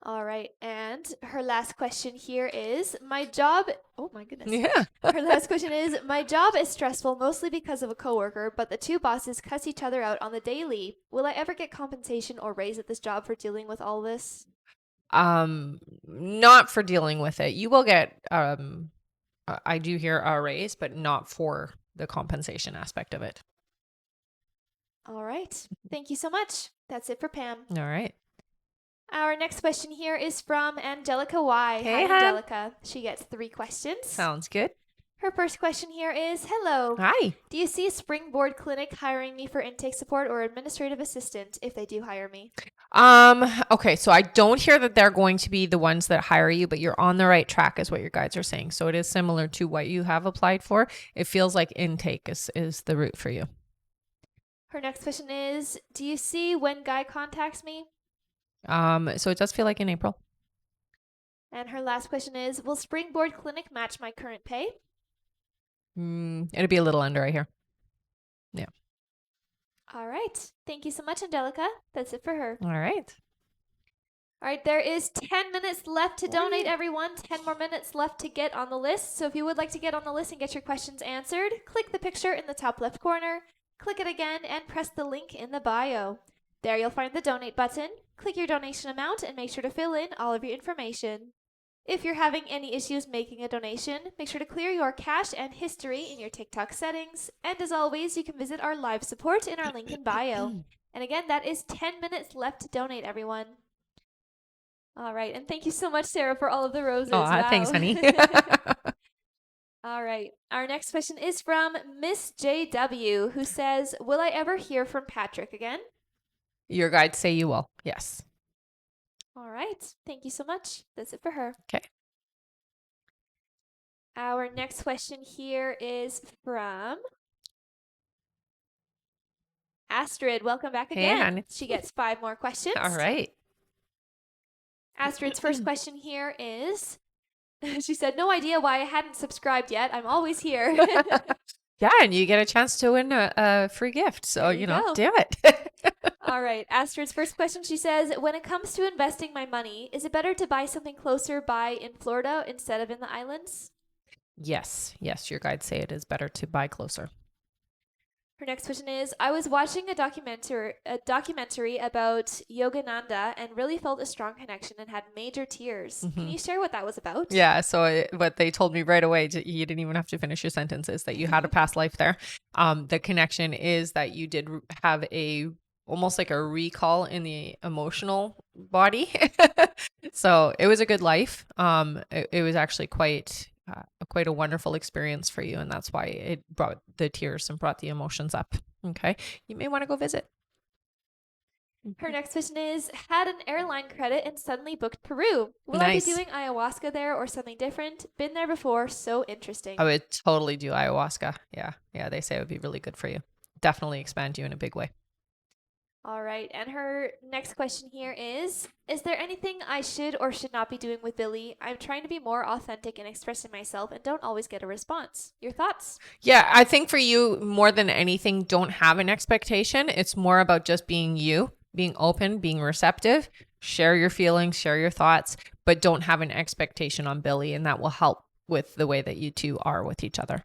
All right. And her last question here is, my job... Oh, my goodness. Yeah. Her last question is, my job is stressful mostly because of a coworker, but the 2 bosses cuss each other out on the daily. Will I ever get compensation or raise at this job for dealing with all this? Not for dealing with it. You will get, I do hear a raise, but not for the compensation aspect of it. All right. Thank you so much. That's it for Pam. All right. Our next question here is from Angelica Y. Hey, Hi, Angelica. She gets 3 questions. Sounds good. Her first question here is, hello. Hi. Do you see Springboard Clinic hiring me for intake support or administrative assistant if they do hire me? Okay, so I don't hear that they're going to be the ones that hire you, but you're on the right track is what your guides are saying. So it is similar to what you have applied for. It feels like intake is the route for you. Her next question is, do you see when Guy contacts me? So it does feel like in April. And her last question is, will Springboard Clinic match my current pay? It'll be a little under, I hear. Yeah. All right. Thank you so much, Angelica. That's it for her. All right. All right, there is 10 minutes left to donate, everyone. 10 more minutes left to get on the list. So if you would like to get on the list and get your questions answered, click the picture in the top left corner, click it again, and press the link in the bio. There you'll find the donate button. Click your donation amount and make sure to fill in all of your information. If you're having any issues making a donation, make sure to clear your cache and history in your TikTok settings. And as always, you can visit our live support in our link in bio. And again, that is 10 minutes left to donate, everyone. All right. And thank you so much, Sarah, for all of the roses. Oh, wow. thanks, honey. All right. Our next question is from Miss JW, who says, will I ever hear from Patrick again? Your guides say you will. Yes. All right. Thank you so much. That's it for her. Okay. Our next question here is from Astrid. Welcome back again. Hey, honey. She gets 5 more questions. All right. Astrid's first question here is, she said, no idea why I hadn't subscribed yet. I'm always here. Yeah, and you get a chance to win a free gift. So, you do it. All right. Astrid's first question, she says, when it comes to investing my money, is it better to buy something closer by in Florida instead of in the islands? Yes. Yes, your guides say it is better to buy closer. Her next question is, I was watching a documentary about Yogananda and really felt a strong connection and had major tears. Can you share what that was about? Yeah, so what they told me right away, you didn't even have to finish your sentences, that you had a past life there. The connection is that you did have almost like a recall in the emotional body. So it was a good life. It was actually quite a wonderful experience for you, and that's why it brought the tears and brought the emotions up. Okay, you may want to go visit. Her next question is, had an airline credit and suddenly booked Peru. Will Nice. I be doing ayahuasca there or something different? Been there before, so interesting. I would totally do ayahuasca. Yeah, they say it would be really good for you. Definitely expand you in a big way. All right, and her next question here is there anything I should or should not be doing with Billy? I'm trying to be more authentic in expressing myself and don't always get a response. Your thoughts? Yeah, I think for you, more than anything, don't have an expectation. It's more about just being you, being open, being receptive, share your feelings, share your thoughts, but don't have an expectation on Billy, and that will help with the way that you two are with each other.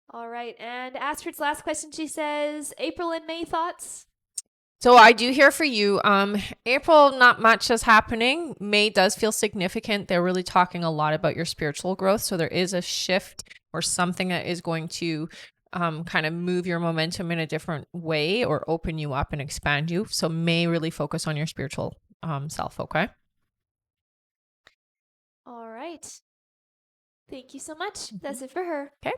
All right. And Astrid's last question, she says, April and May thoughts? So I do hear for you. April, not much is happening. May does feel significant. They're really talking a lot about your spiritual growth. So there is a shift or something that is going to kind of move your momentum in a different way or open you up and expand you. So May really focus on your spiritual self. Okay. All right. Thank you so much. That's it for her. Okay.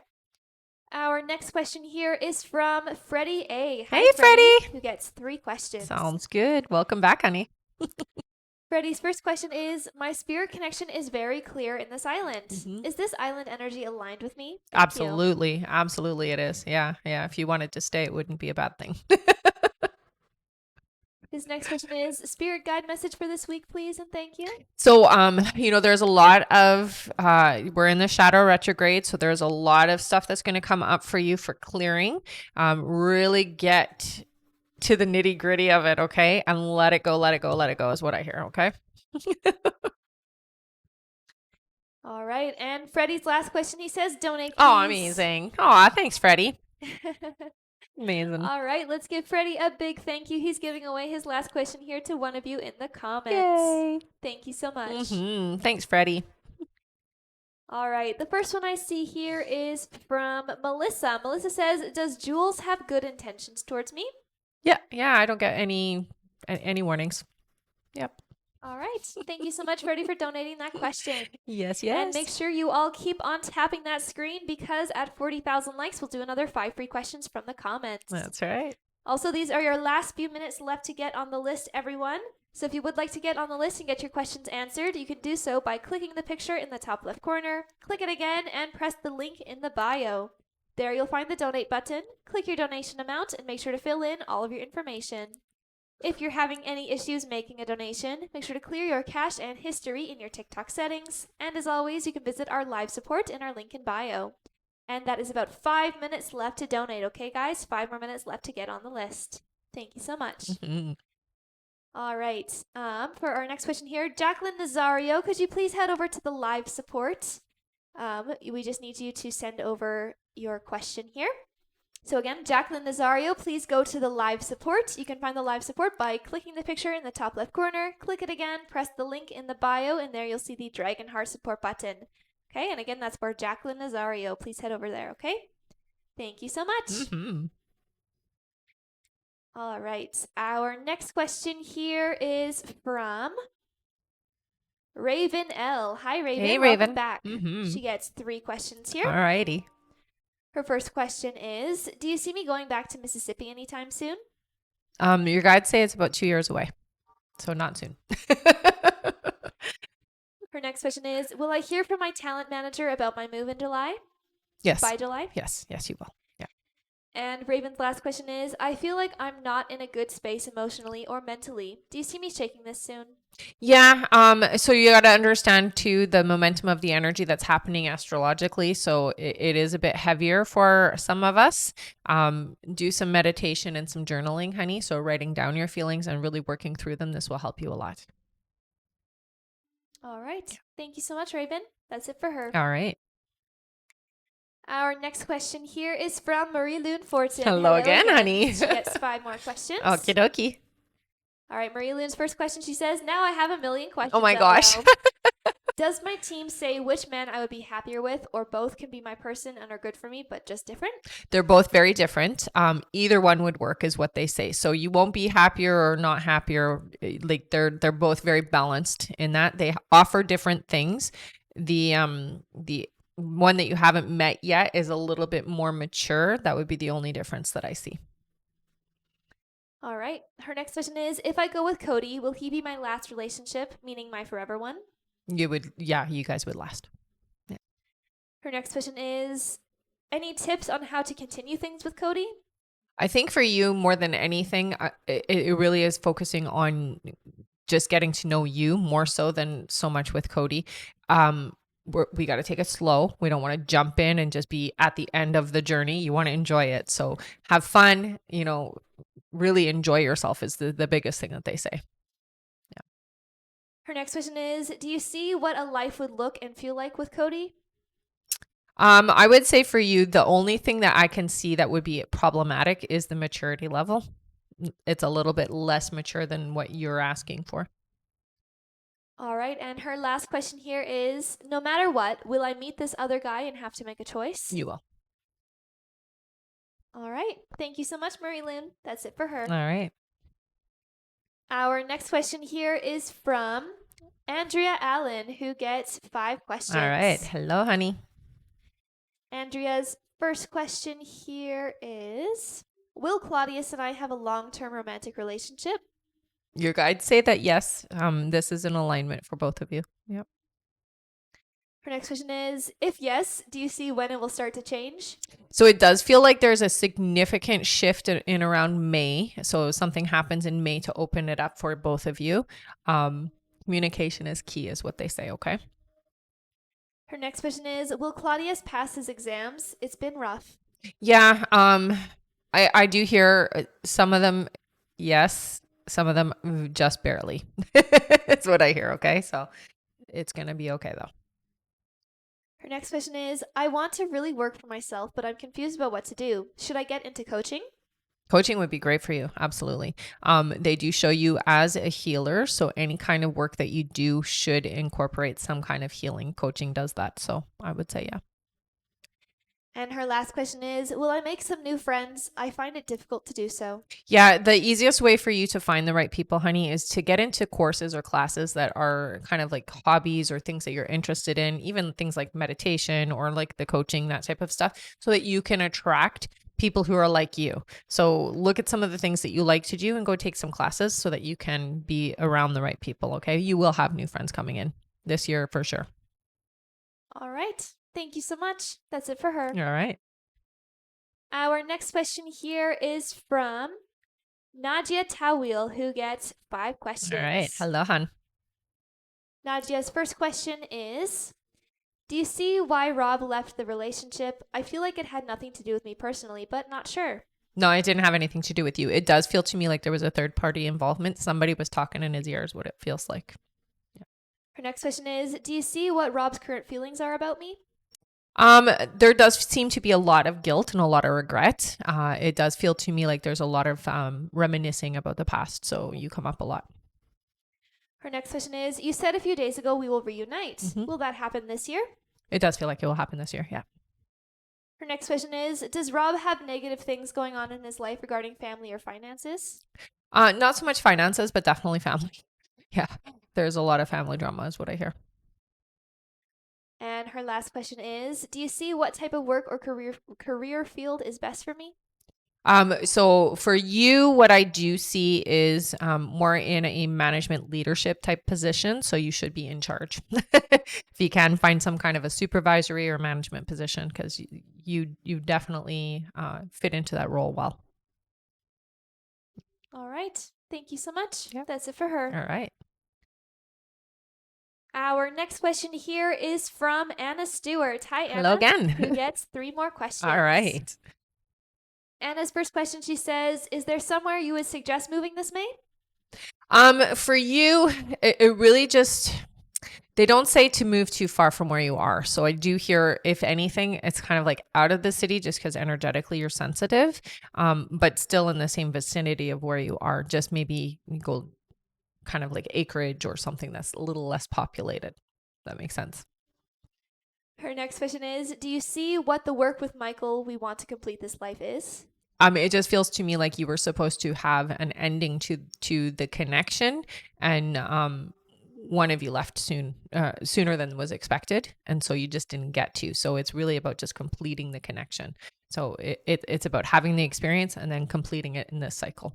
Our next question here is from Freddie A. Hi, Hey, Freddie. who gets 3 questions. Sounds good. Welcome back, honey. Freddie's first question is, my spirit connection is very clear in this island. Mhm. Is this island energy aligned with me? Thank you. Absolutely. Absolutely it is. Yeah. Yeah. If you wanted to stay, it wouldn't be a bad thing. His next question is, spirit guide message for this week, please, and thank you. So, there's a lot of, we're in the shadow retrograde. So there's a lot of stuff that's going to come up for you for clearing. Really get to the nitty gritty of it. Okay. And let it go, let it go, let it go is what I hear. Okay. All right. And Freddie's last question, he says, donate, please. Oh, amazing. Oh, thanks, Freddie. Amazing. All right, let's give Freddie a big thank you. He's giving away his last question here to one of you in the comments. Yay. Thank you so much. Thanks, Freddie. All right, the first one I see here is from Melissa. Melissa says, does Jules have good intentions towards me? Yeah, I don't get any warnings. Yep. All right. Thank you so much, Freddie, for donating that question. Yes. And make sure you all keep on tapping that screen because at 40,000 likes, we'll do another 5 free questions from the comments. That's right. Also, these are your last few minutes left to get on the list, everyone. So if you would like to get on the list and get your questions answered, you can do so by clicking the picture in the top left corner, click it again, and press the link in the bio. There you'll find the donate button. Click your donation amount and make sure to fill in all of your information. If you're having any issues making a donation, make sure to clear your cache and history in your TikTok settings. And as always, you can visit our live support in our link in bio. And that is about 5 minutes left to donate, okay, guys? 5 more minutes left to get on the list. Thank you so much. All right. For our next question here, Jacqueline Nazario, could you please head over to the live support? We just need you to send over your question here. So again, Jacqueline Nazario, please go to the live support. You can find the live support by clicking the picture in the top left corner. Click it again, press the link in the bio, and there you'll see the Dragonheart support button. Okay, and again, that's for Jacqueline Nazario. Please head over there, okay? Thank you so much. All right, our next question here is from Raven L. Hi, Raven. Hey, Welcome Raven. back. She gets 3 questions here. All righty. Her first question is, do you see me going back to Mississippi anytime soon? Your guides say it's about 2 years away, so not soon. Her next question is, will I hear from my talent manager about my move in July? Yes. By July? Yes, you will. Yeah. And Raven's last question is, I feel like I'm not in a good space emotionally or mentally. Do you see me shaking this soon? Yeah. So you got to understand too the momentum of the energy that's happening astrologically. So it is a bit heavier for some of us. Do some meditation and some journaling, honey. So writing down your feelings and really working through them. This will help you a lot. All right. Thank you so much, Raven. That's it for her. All right. Our next question here is from Marie Loon Fortin. Hello again, honey. She gets 5 more questions. Okie dokie. All right, Marie Loon's first question, she says, now I have a million questions. Oh my gosh. Does my team say which man I would be happier with, or both can be my person and are good for me, but just different? They're both very different. Either one would work is what they say. So you won't be happier or not happier. Like they're both very balanced in that they offer different things. The one that you haven't met yet is a little bit more mature. That would be the only difference that I see. All right. Her next question is, if I go with Cody, will he be my last relationship, meaning my forever one? You would, yeah, you guys would last. Yeah. Her next question is, any tips on how to continue things with Cody? I think for you, more than anything, it really is focusing on just getting to know you more so than so much with Cody. We got to take it slow. We don't want to jump in and just be at the end of the journey. You want to enjoy it. So have fun, really enjoy yourself is the biggest thing that they say. Her next question is, do you see what a life would look and feel like with Cody? I would say for you, the only thing that I can see that would be problematic is the maturity level. It's a little bit less mature than what you're asking for. All right, and her last question here is, no matter what, will I meet this other guy and have to make a choice? You will. All right, thank you so much, Marie Lynn. That's it for her. All right. Our next question here is from Andrea Allen, who gets 5 questions. All right. Hello, honey. Andrea's first question here is, will Claudius and I have a long-term romantic relationship? Your guides say that yes, this is an alignment for both of you. Yep. Her next question is, if yes, do you see when it will start to change? So it does feel like there's a significant shift in around May. So something happens in May to open it up for both of you. Communication is key, is what they say. Okay. Her next question is, will Claudius pass his exams? It's been rough. Yeah. I do hear some of them, yes. Some of them just barely. It's what I hear. Okay. So it's going to be okay though. Her next question is, I want to really work for myself, but I'm confused about what to do. Should I get into coaching? Coaching would be great for you. Absolutely. They do show you as a healer. So any kind of work that you do should incorporate some kind of healing. Coaching does that. So I would say, yeah. And her last question is, will I make some new friends? I find it difficult to do so. Yeah, the easiest way for you to find the right people, honey, is to get into courses or classes that are kind of like hobbies or things that you're interested in, even things like meditation or like the coaching, that type of stuff, so that you can attract people who are like you. So look at some of the things that you like to do and go take some classes so that you can be around the right people, okay? You will have new friends coming in this year for sure. All right. Thank you so much. That's it for her. All right. Our next question here is from Nadia Tawil, who gets 5 questions. All right. Hello, hon. Nadia's first question is, do you see why Rob left the relationship? I feel like it had nothing to do with me personally, but not sure. No, it didn't have anything to do with you. It does feel to me like there was a third party involvement. Somebody was talking in his ear is what it feels like. Yeah. Her next question is, do you see what Rob's current feelings are about me? There does seem to be a lot of guilt and a lot of regret. It does feel to me like there's a lot of reminiscing about the past. So you come up a lot. Her next question is, you said a few days ago we will reunite. Mhm. Will that happen this year? It does feel like it will happen this year. Yeah. Her next question is, does Rob have negative things going on in his life regarding family or finances? Not so much finances, but definitely family. Yeah. There's a lot of family drama is what I hear. And her last question is, do you see what type of work or career field is best for me? So for you, what I do see is more in a management leadership type position. So you should be in charge. If you can find some kind of a supervisory or management position, because you definitely fit into that role well. All right. Thank you so much. Yep. That's it for her. All right. Our next question here is from Anna Stewart. Hi, Anna. Hello again. Who gets 3 more questions. All right. Anna's first question, she says, is there somewhere you would suggest moving this May? For you, it really just, they don't say to move too far from where you are. So I do hear, if anything, it's kind of like out of the city just because energetically you're sensitive, but still in the same vicinity of where you are. Just maybe go kind of like acreage or something that's a little less populated. That makes sense. Her next question is, do you see what the work with Michael we want to complete this life is? It just feels to me like you were supposed to have an ending to the connection, and one of you left sooner than was expected, and so you just didn't get to. So it's really about just completing the connection. So it's about having the experience and then completing it in this cycle.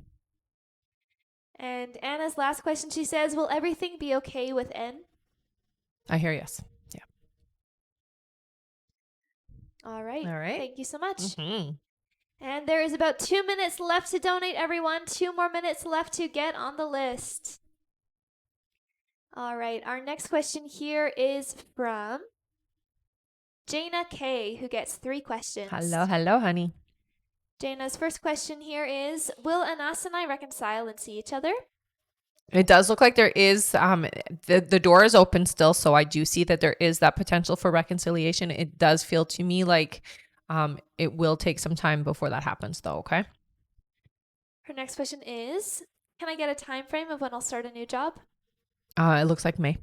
And Anna's last question, she says, will everything be okay with N? I hear yes. Yeah. All right. All right. Thank you so much. Mm-hmm. And there is about 2 minutes left to donate, everyone. 2 more minutes left to get on the list. All right. Our next question here is from Jaina K, who gets 3 questions. Hello, honey. Jaina's first question here is, will Anas and I reconcile and see each other? It does look like there is the door is open still, so I do see that there is that potential for reconciliation. It does feel to me like it will take some time before that happens though, okay? Her next question is, can I get a time frame of when I'll start a new job? It looks like May.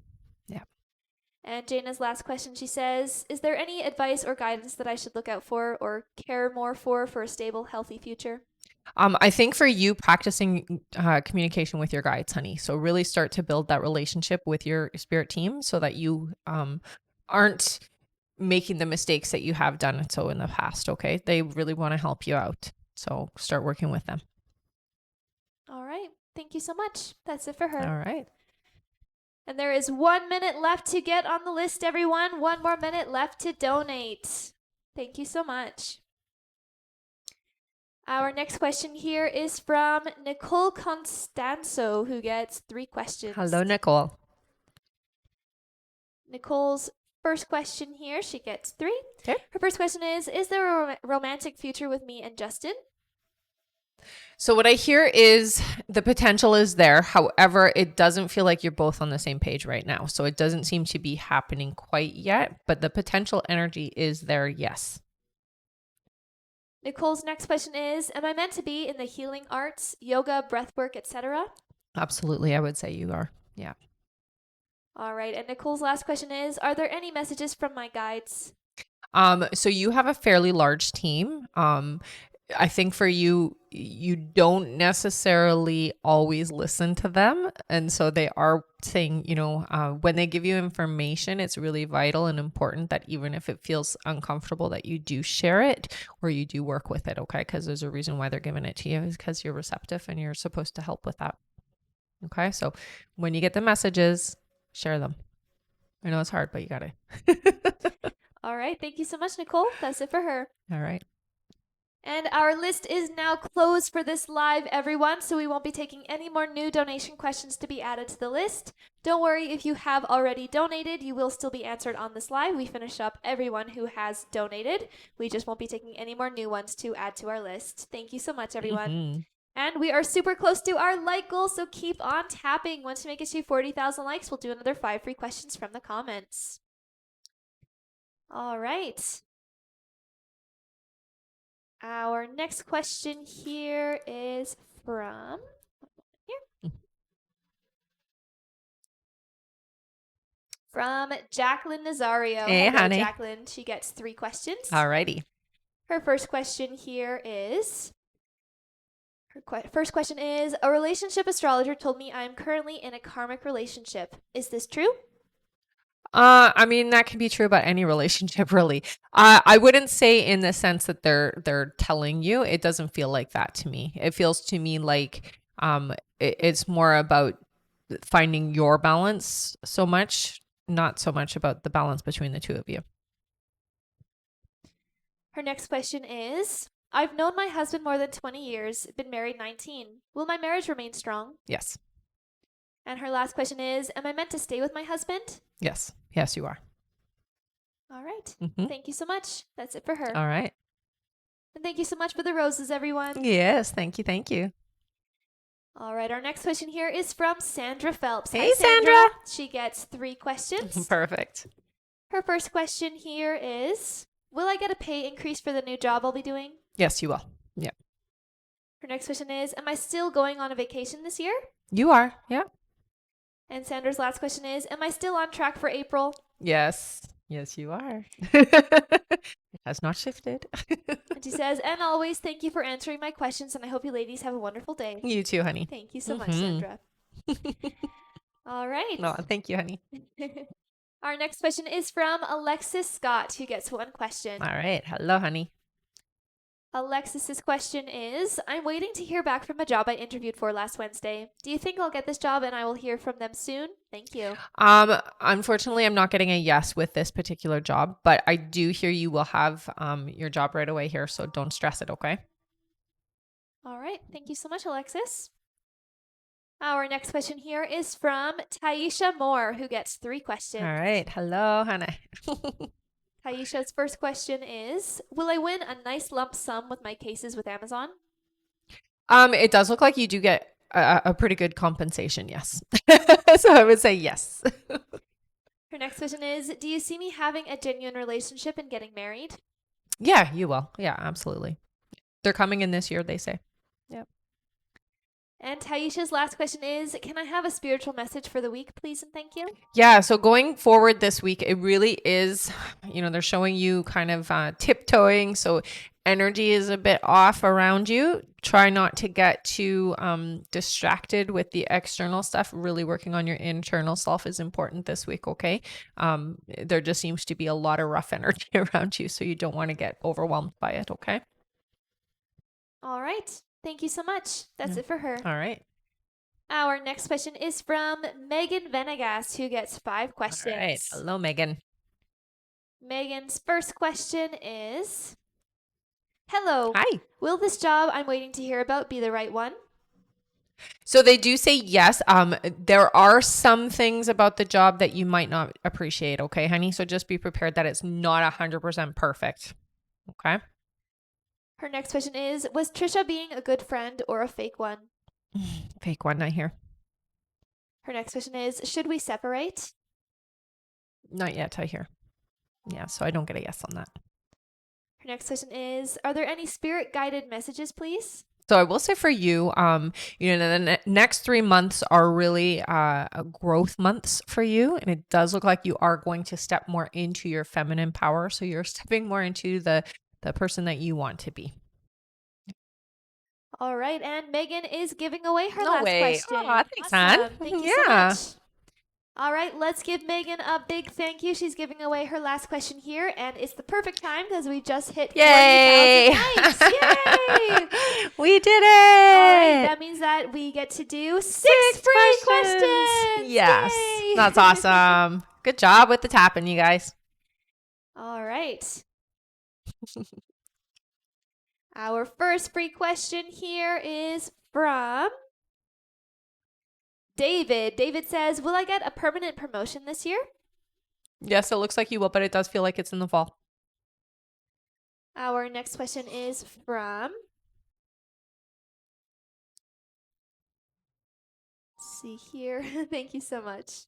And Jana's last question, she says, is there any advice or guidance that I should look out for or care more for a stable, healthy future? I think for you, practicing communication with your guides, honey. So really start to build that relationship with your spirit team so that you aren't making the mistakes that you have done so in the past, okay? They really want to help you out. So start working with them. All right. Thank you so much. That's it for her. All right. And there is 1 minute left to get on the list, everyone. 1 more minute left to donate. Thank you so much. Our next question here is from Nicole Constanzo, who gets 3 questions. Hello, Nicole. Nicole's first question here, she gets 3. Okay. Her first question is there a romantic future with me and Justin? So what I hear is the potential is there. However, it doesn't feel like you're both on the same page right now. So it doesn't seem to be happening quite yet, but the potential energy is there, yes. Nicole's next question is, am I meant to be in the healing arts, yoga, breathwork, etc.? Absolutely, I would say you are. Yeah. All right. And Nicole's last question is, are there any messages from my guides? So you have a fairly large team. I think for you, you don't necessarily always listen to them. And so they are saying, when they give you information, it's really vital and important that even if it feels uncomfortable, that you do share it or you do work with it. Okay. Because there's a reason why they're giving it to you is because you're receptive and you're supposed to help with that. Okay. So when you get the messages, share them. I know it's hard, but you got to. All right. Thank you so much, Nicole. That's it for her. All right. And our list is now closed for this live, everyone, so we won't be taking any more new donation questions to be added to the list. Don't worry, if you have already donated, you will still be answered on this live. We finish up everyone who has donated. We just won't be taking any more new ones to add to our list. Thank you so much, everyone. Mm-hmm. And we are super close to our like goal, so keep on tapping. Once we make it to 40,000 likes, we'll do another 5 free questions from the comments. All right. Our next question here is from Jacqueline Nazario. Hey, Hello, honey. Jacqueline. She gets 3 questions. Alrighty. Her first question here is, first question is, a relationship astrologer told me I am currently in a karmic relationship. Is this true? I mean, that can be true about any relationship, really. I wouldn't say in the sense that they're telling you. It doesn't feel like that to me. It feels to me like it's more about finding your balance so much, not so much about the balance between the two of you. Her next question is, I've known my husband more than 20 years, been married 19. Will my marriage remain strong? Yes. And her last question is, am I meant to stay with my husband? Yes. Yes, you are. All right. Mm-hmm. Thank you so much. That's it for her. All right. And thank you so much for the roses, everyone. Yes. Thank you. Thank you. All right. Our next question here is from Sandra Phelps. Hey, Hi, Sandra. She gets 3 questions. Perfect. Her first question here is, will I get a pay increase for the new job I'll be doing? Yes, you will. Yeah. Her next question is, am I still going on a vacation this year? You are. Yeah. And Sandra's last question is, am I still on track for April? Yes. Yes, you are. It has not shifted. And she says, and always, thank you for answering my questions, and I hope you ladies have a wonderful day. You too, honey. Thank you so much, Sandra. All right. No, thank you, honey. Our next question is from Alexis Scott, who gets 1 question. All right. Hello, honey. Alexis's question is, I'm waiting to hear back from a job I interviewed for last Wednesday. Do you think I'll get this job and I will hear from them soon? Thank you. Unfortunately, I'm not getting a yes with this particular job, but I do hear you will have your job right away here, so don't stress it, okay? All right. Thank you so much, Alexis. Our next question here is from Taisha Moore, who gets 3 questions. All right. Hello, honey. Taisha's first question is, will I win a nice lump sum with my cases with Amazon? It does look like you do get a pretty good compensation. Yes. So I would say yes. Her next question is, do you see me having a genuine relationship and getting married? Yeah, you will. Yeah, absolutely. They're coming in this year, they say. Yep. And Taisha's last question is, can I have a spiritual message for the week, please and thank you? Yeah, so going forward this week, it really is, they're showing you kind of tiptoeing. So energy is a bit off around you. Try not to get too distracted with the external stuff. Really working on your internal self is important this week, okay? There just seems to be a lot of rough energy around you, so you don't want to get overwhelmed by it, okay? All right. Thank you so much. That's it for her. All right. Our next question is from Megan Venegas, who gets 5 questions. All right. Hello, Megan. Megan's first question is, hello. Hi. Will this job I'm waiting to hear about be the right one? So they do say yes. There are some things about the job that you might not appreciate. Okay, honey. So just be prepared that it's not 100% perfect. Okay. Her next question is, was Trisha being a good friend or a fake one? Fake one, I hear. Her next question is, should we separate? Not yet, I hear. Yeah, so I don't get a yes on that. Her next question is, are there any spirit guided messages, please? So I will say for you, the next 3 months are really growth months for you. And it does look like you are going to step more into your feminine power. So you're stepping more into the person that you want to be. All right. And Megan is giving away her No last way. question. Aw, thanks, Awesome. hon. Thank you so much. All right, let's give Megan a big thank you. She's giving away her last question here, and it's the perfect time because we just hit 40,000 likes. Yay! We did it. All right, that means that we get to do 6 free questions. Yes, Yay! that's awesome. Good job with the tapping, you guys. All right. Our first free question here is from David. David says, will I get a permanent promotion this year? Yes, it looks like you will, but it does feel like it's in the fall. Our next question is from, let's see here. Thank you so much.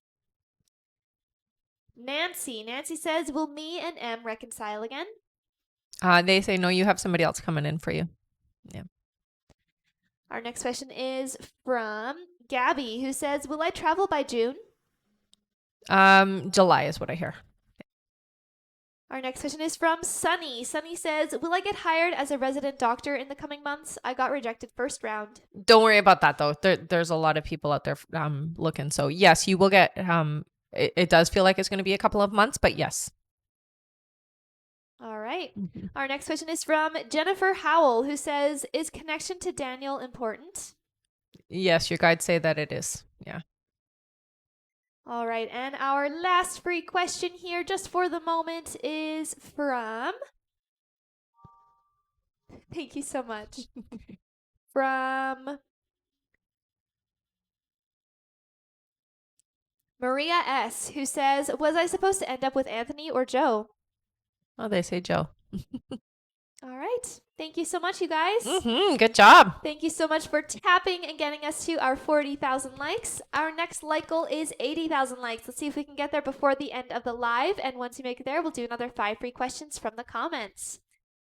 Nancy. Nancy says, will me and M reconcile again? They say, no, you have somebody else coming in for you. Yeah. Our next question is from Gabby, who says, will I travel by June? July is what I hear. Our next question is from Sunny. Sunny says, will I get hired as a resident doctor in the coming months? I got rejected first round. Don't worry about that, though. There's a lot of people out there looking. So, yes, you will get, it does feel like it's going to be a couple of months, but yes. All right. Our next question is from Jennifer Howell, who says, is connection to Daniel important? Yes, your guides say that it is. Yeah. All right. And our last free question here, just for the moment, is from, thank you so much, from Maria S., who says, was I supposed to end up with Anthony or Joe? Oh, they say Joe. All right. Thank you so much, you guys. Good job. Thank you so much for tapping and getting us to our 40,000 likes. Our next like goal is 80,000 likes. Let's see if we can get there before the end of the live. And once you make it there, we'll do another 5 free questions from the comments.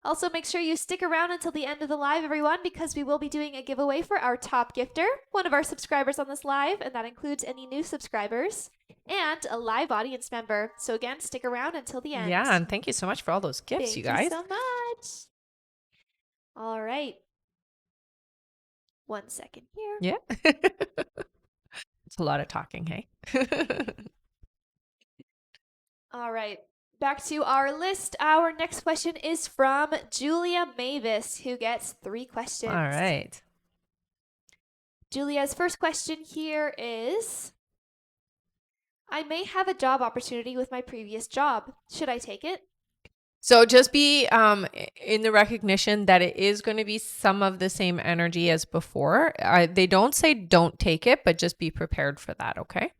Also, make sure you stick around until the end of the live, everyone, because we will be doing a giveaway for our top gifter, one of our subscribers on this live, and that includes any new subscribers, and a live audience member. So again, stick around until the end. Yeah, and thank you so much for all those gifts, you guys. Thank you so much. All right. 1 second here. Yeah. It's a lot of talking, hey? All right. Back to our list. Our next question is from Julia Mavis, who gets 3 questions. All right. Julia's first question here is, I may have a job opportunity with my previous job. Should I take it? So just be in the recognition that it is going to be some of the same energy as before. They don't say don't take it, but just be prepared for that, okay?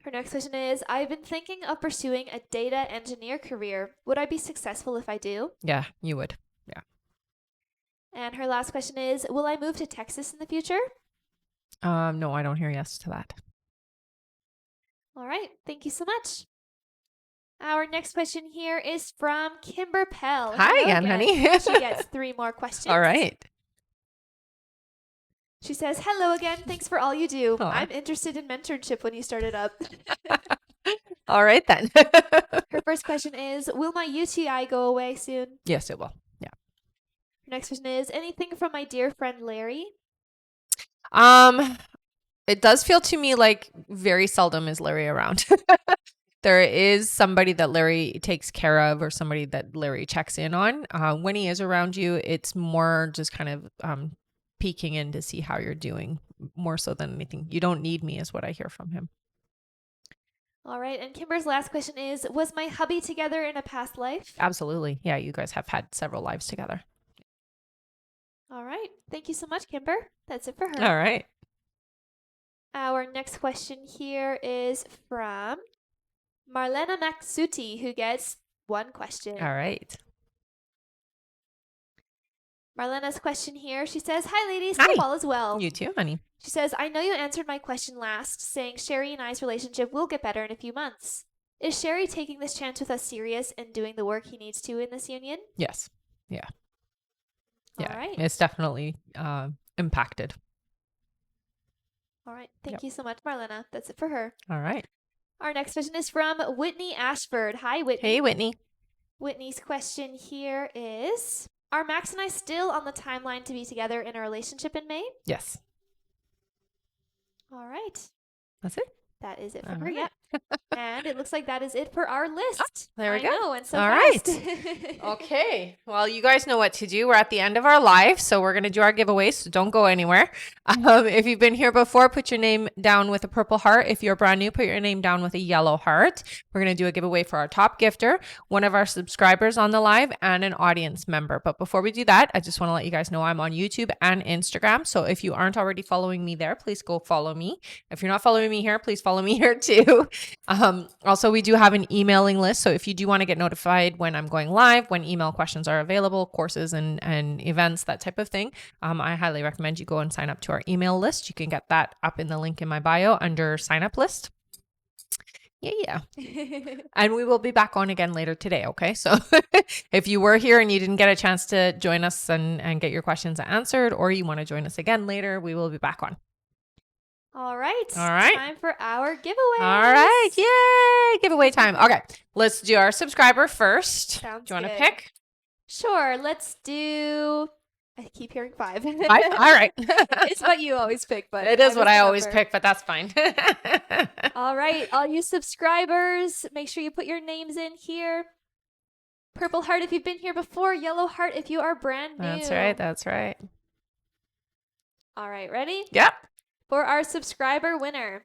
Her next question is, I've been thinking of pursuing a data engineer career. Would I be successful if I do? Yeah, you would. Yeah. And her last question is, will I move to Texas in the future? No, I don't hear yes to that. All right. Thank you so much. Our next question here is from Kimber Pell. Hi Hello again, honey. She gets 3 more questions. All right. She says, hello again. Thanks for all you do. Aw. I'm interested in mentorship when you start it up. All right then. Her first question is, will my UTI go away soon? Yes, it will. Yeah. Her next question is, anything from my dear friend Larry? It does feel to me like very seldom is Larry around. There is somebody that Larry takes care of or somebody that Larry checks in on. When he is around you, it's more just kind of peeking in to see how you're doing, more so than anything. You don't need me is what I hear from him. All right. And Kimber's last question is, was my hubby together in a past life? Absolutely. Yeah, you guys have had several lives together. All right. Thank you so much, Kimber. That's it for her. All right. Our next question here is from Marlena Maksuti, who gets 1 question. All right. Marlena's question here, she says, hi, ladies. Hi. Hope all is well. You too, honey. She says, I know you answered my question last, saying Sherry and I's relationship will get better in a few months. Is Sherry taking this chance with us serious and doing the work he needs to in this union? Yes. Yeah. All Yeah. right. It's definitely impacted. All right. Thank you so much, Marlena. That's it for her. All right. Our next question is from Whitney Ashford. Hi, Whitney. Hey, Whitney. Whitney's question here is, are Max and I still on the timeline to be together in a relationship in May? Yes. All right. That's it. That is it for All her. right. Yeah. And it looks like that is it for our list. There we I go. know, and so All fast. right. Okay. Well, you guys know what to do. We're at the end of our live, so we're going to do our giveaway, so don't go anywhere. If you've been here before, put your name down with a purple heart. If you're brand new, put your name down with a yellow heart. We're going to do a giveaway for our top gifter, one of our subscribers on the live, and an audience member. But before we do that, I just want to let you guys know I'm on YouTube and Instagram. So if you aren't already following me there, please go follow me. If you're not following me here, please follow me here too. Also, we do have an emailing list. So if you do want to get notified when I'm going live, when email questions are available, courses and events, that type of thing, I highly recommend you go and sign up to our email list. You can get that up in the link in my bio under sign up list. Yeah. And we will be back on again later today. Okay. So if you were here and you didn't get a chance to join us and get your questions answered, or you want to join us again later, we will be back on. All right. All right. Time for our giveaway. All right. Yay. Giveaway time. Okay. Let's do our subscriber first. Sounds Do you want to good. pick? Sure. Let's do. I keep hearing 5. 5? All right. It's what you always pick, but It is what I always number. pick, but that's fine. All right. All you subscribers, make sure you put your names in here. Purple heart if you've been here before. Yellow heart if you are brand new. That's right. That's right. All right. Ready? Yep. For our subscriber winner.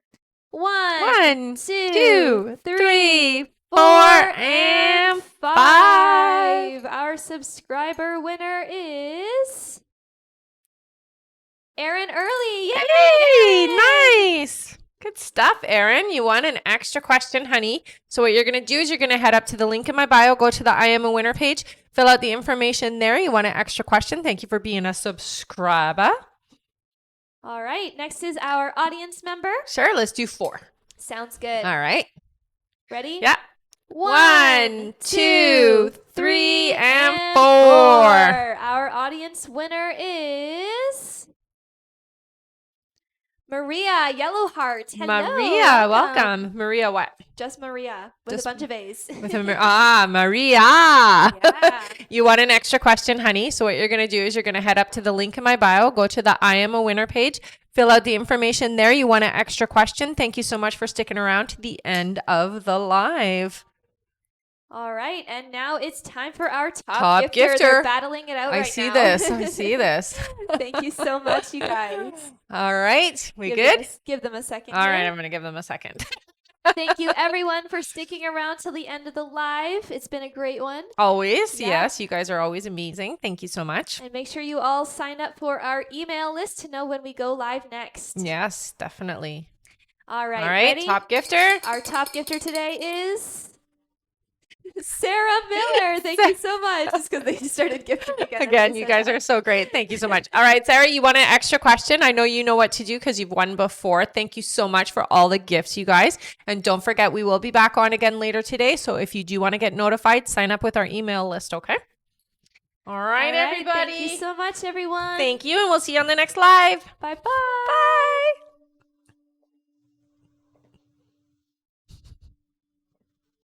1, 1, 2, 2, 3, 3, 4, 4, and 5. Our subscriber winner is Aaron Early. Yay! Hey, nice. Good stuff, Erin. You won an extra question, honey. So what you're going to do is you're going to head up to the link in my bio, go to the I Am a Winner page, fill out the information there. You want an extra question. Thank you for being a subscriber. All right. Next is our audience member. Sure, let's do 4. Sounds good. All right. Ready? Yeah. 1, 2, 3, and 4. Our audience winner is Maria Yellowheart. Hello. Maria, welcome. Maria what? Just Maria with Just a bunch of A's. With a Maria. Yeah. You want an extra question, honey. So what you're going to do is you're going to head up to the link in my bio, go to the I Am a Winner page, fill out the information there. You want an extra question. Thank you so much for sticking around to the end of the live. All right, and now it's time for our Top gifter. They're battling it out I right see now. this. I see this. Thank you so much, you guys. All right. We Give good? Give them a second. All right. here. I'm going to give them a second. Thank you, everyone, for sticking around till the end of the live. It's been a great one. Always. Yeah. Yes. You guys are always amazing. Thank you so much. And make sure you all sign up for our email list to know when we go live next. Yes, definitely. All right. All right. Ready? Top gifter. Our top gifter today is Sarah Miller, thank you so much. Just because they started gifting again. Again, you guys are so great. Thank you so much. All right, Sarah, you want an extra question? I know you know what to do because you've won before. Thank you so much for all the gifts, you guys. And don't forget, we will be back on again later today. So if you do want to get notified, sign up with our email list, okay? All right, everybody. Thank you so much, everyone. Thank you, and we'll see you on the next live. Bye-bye. Bye.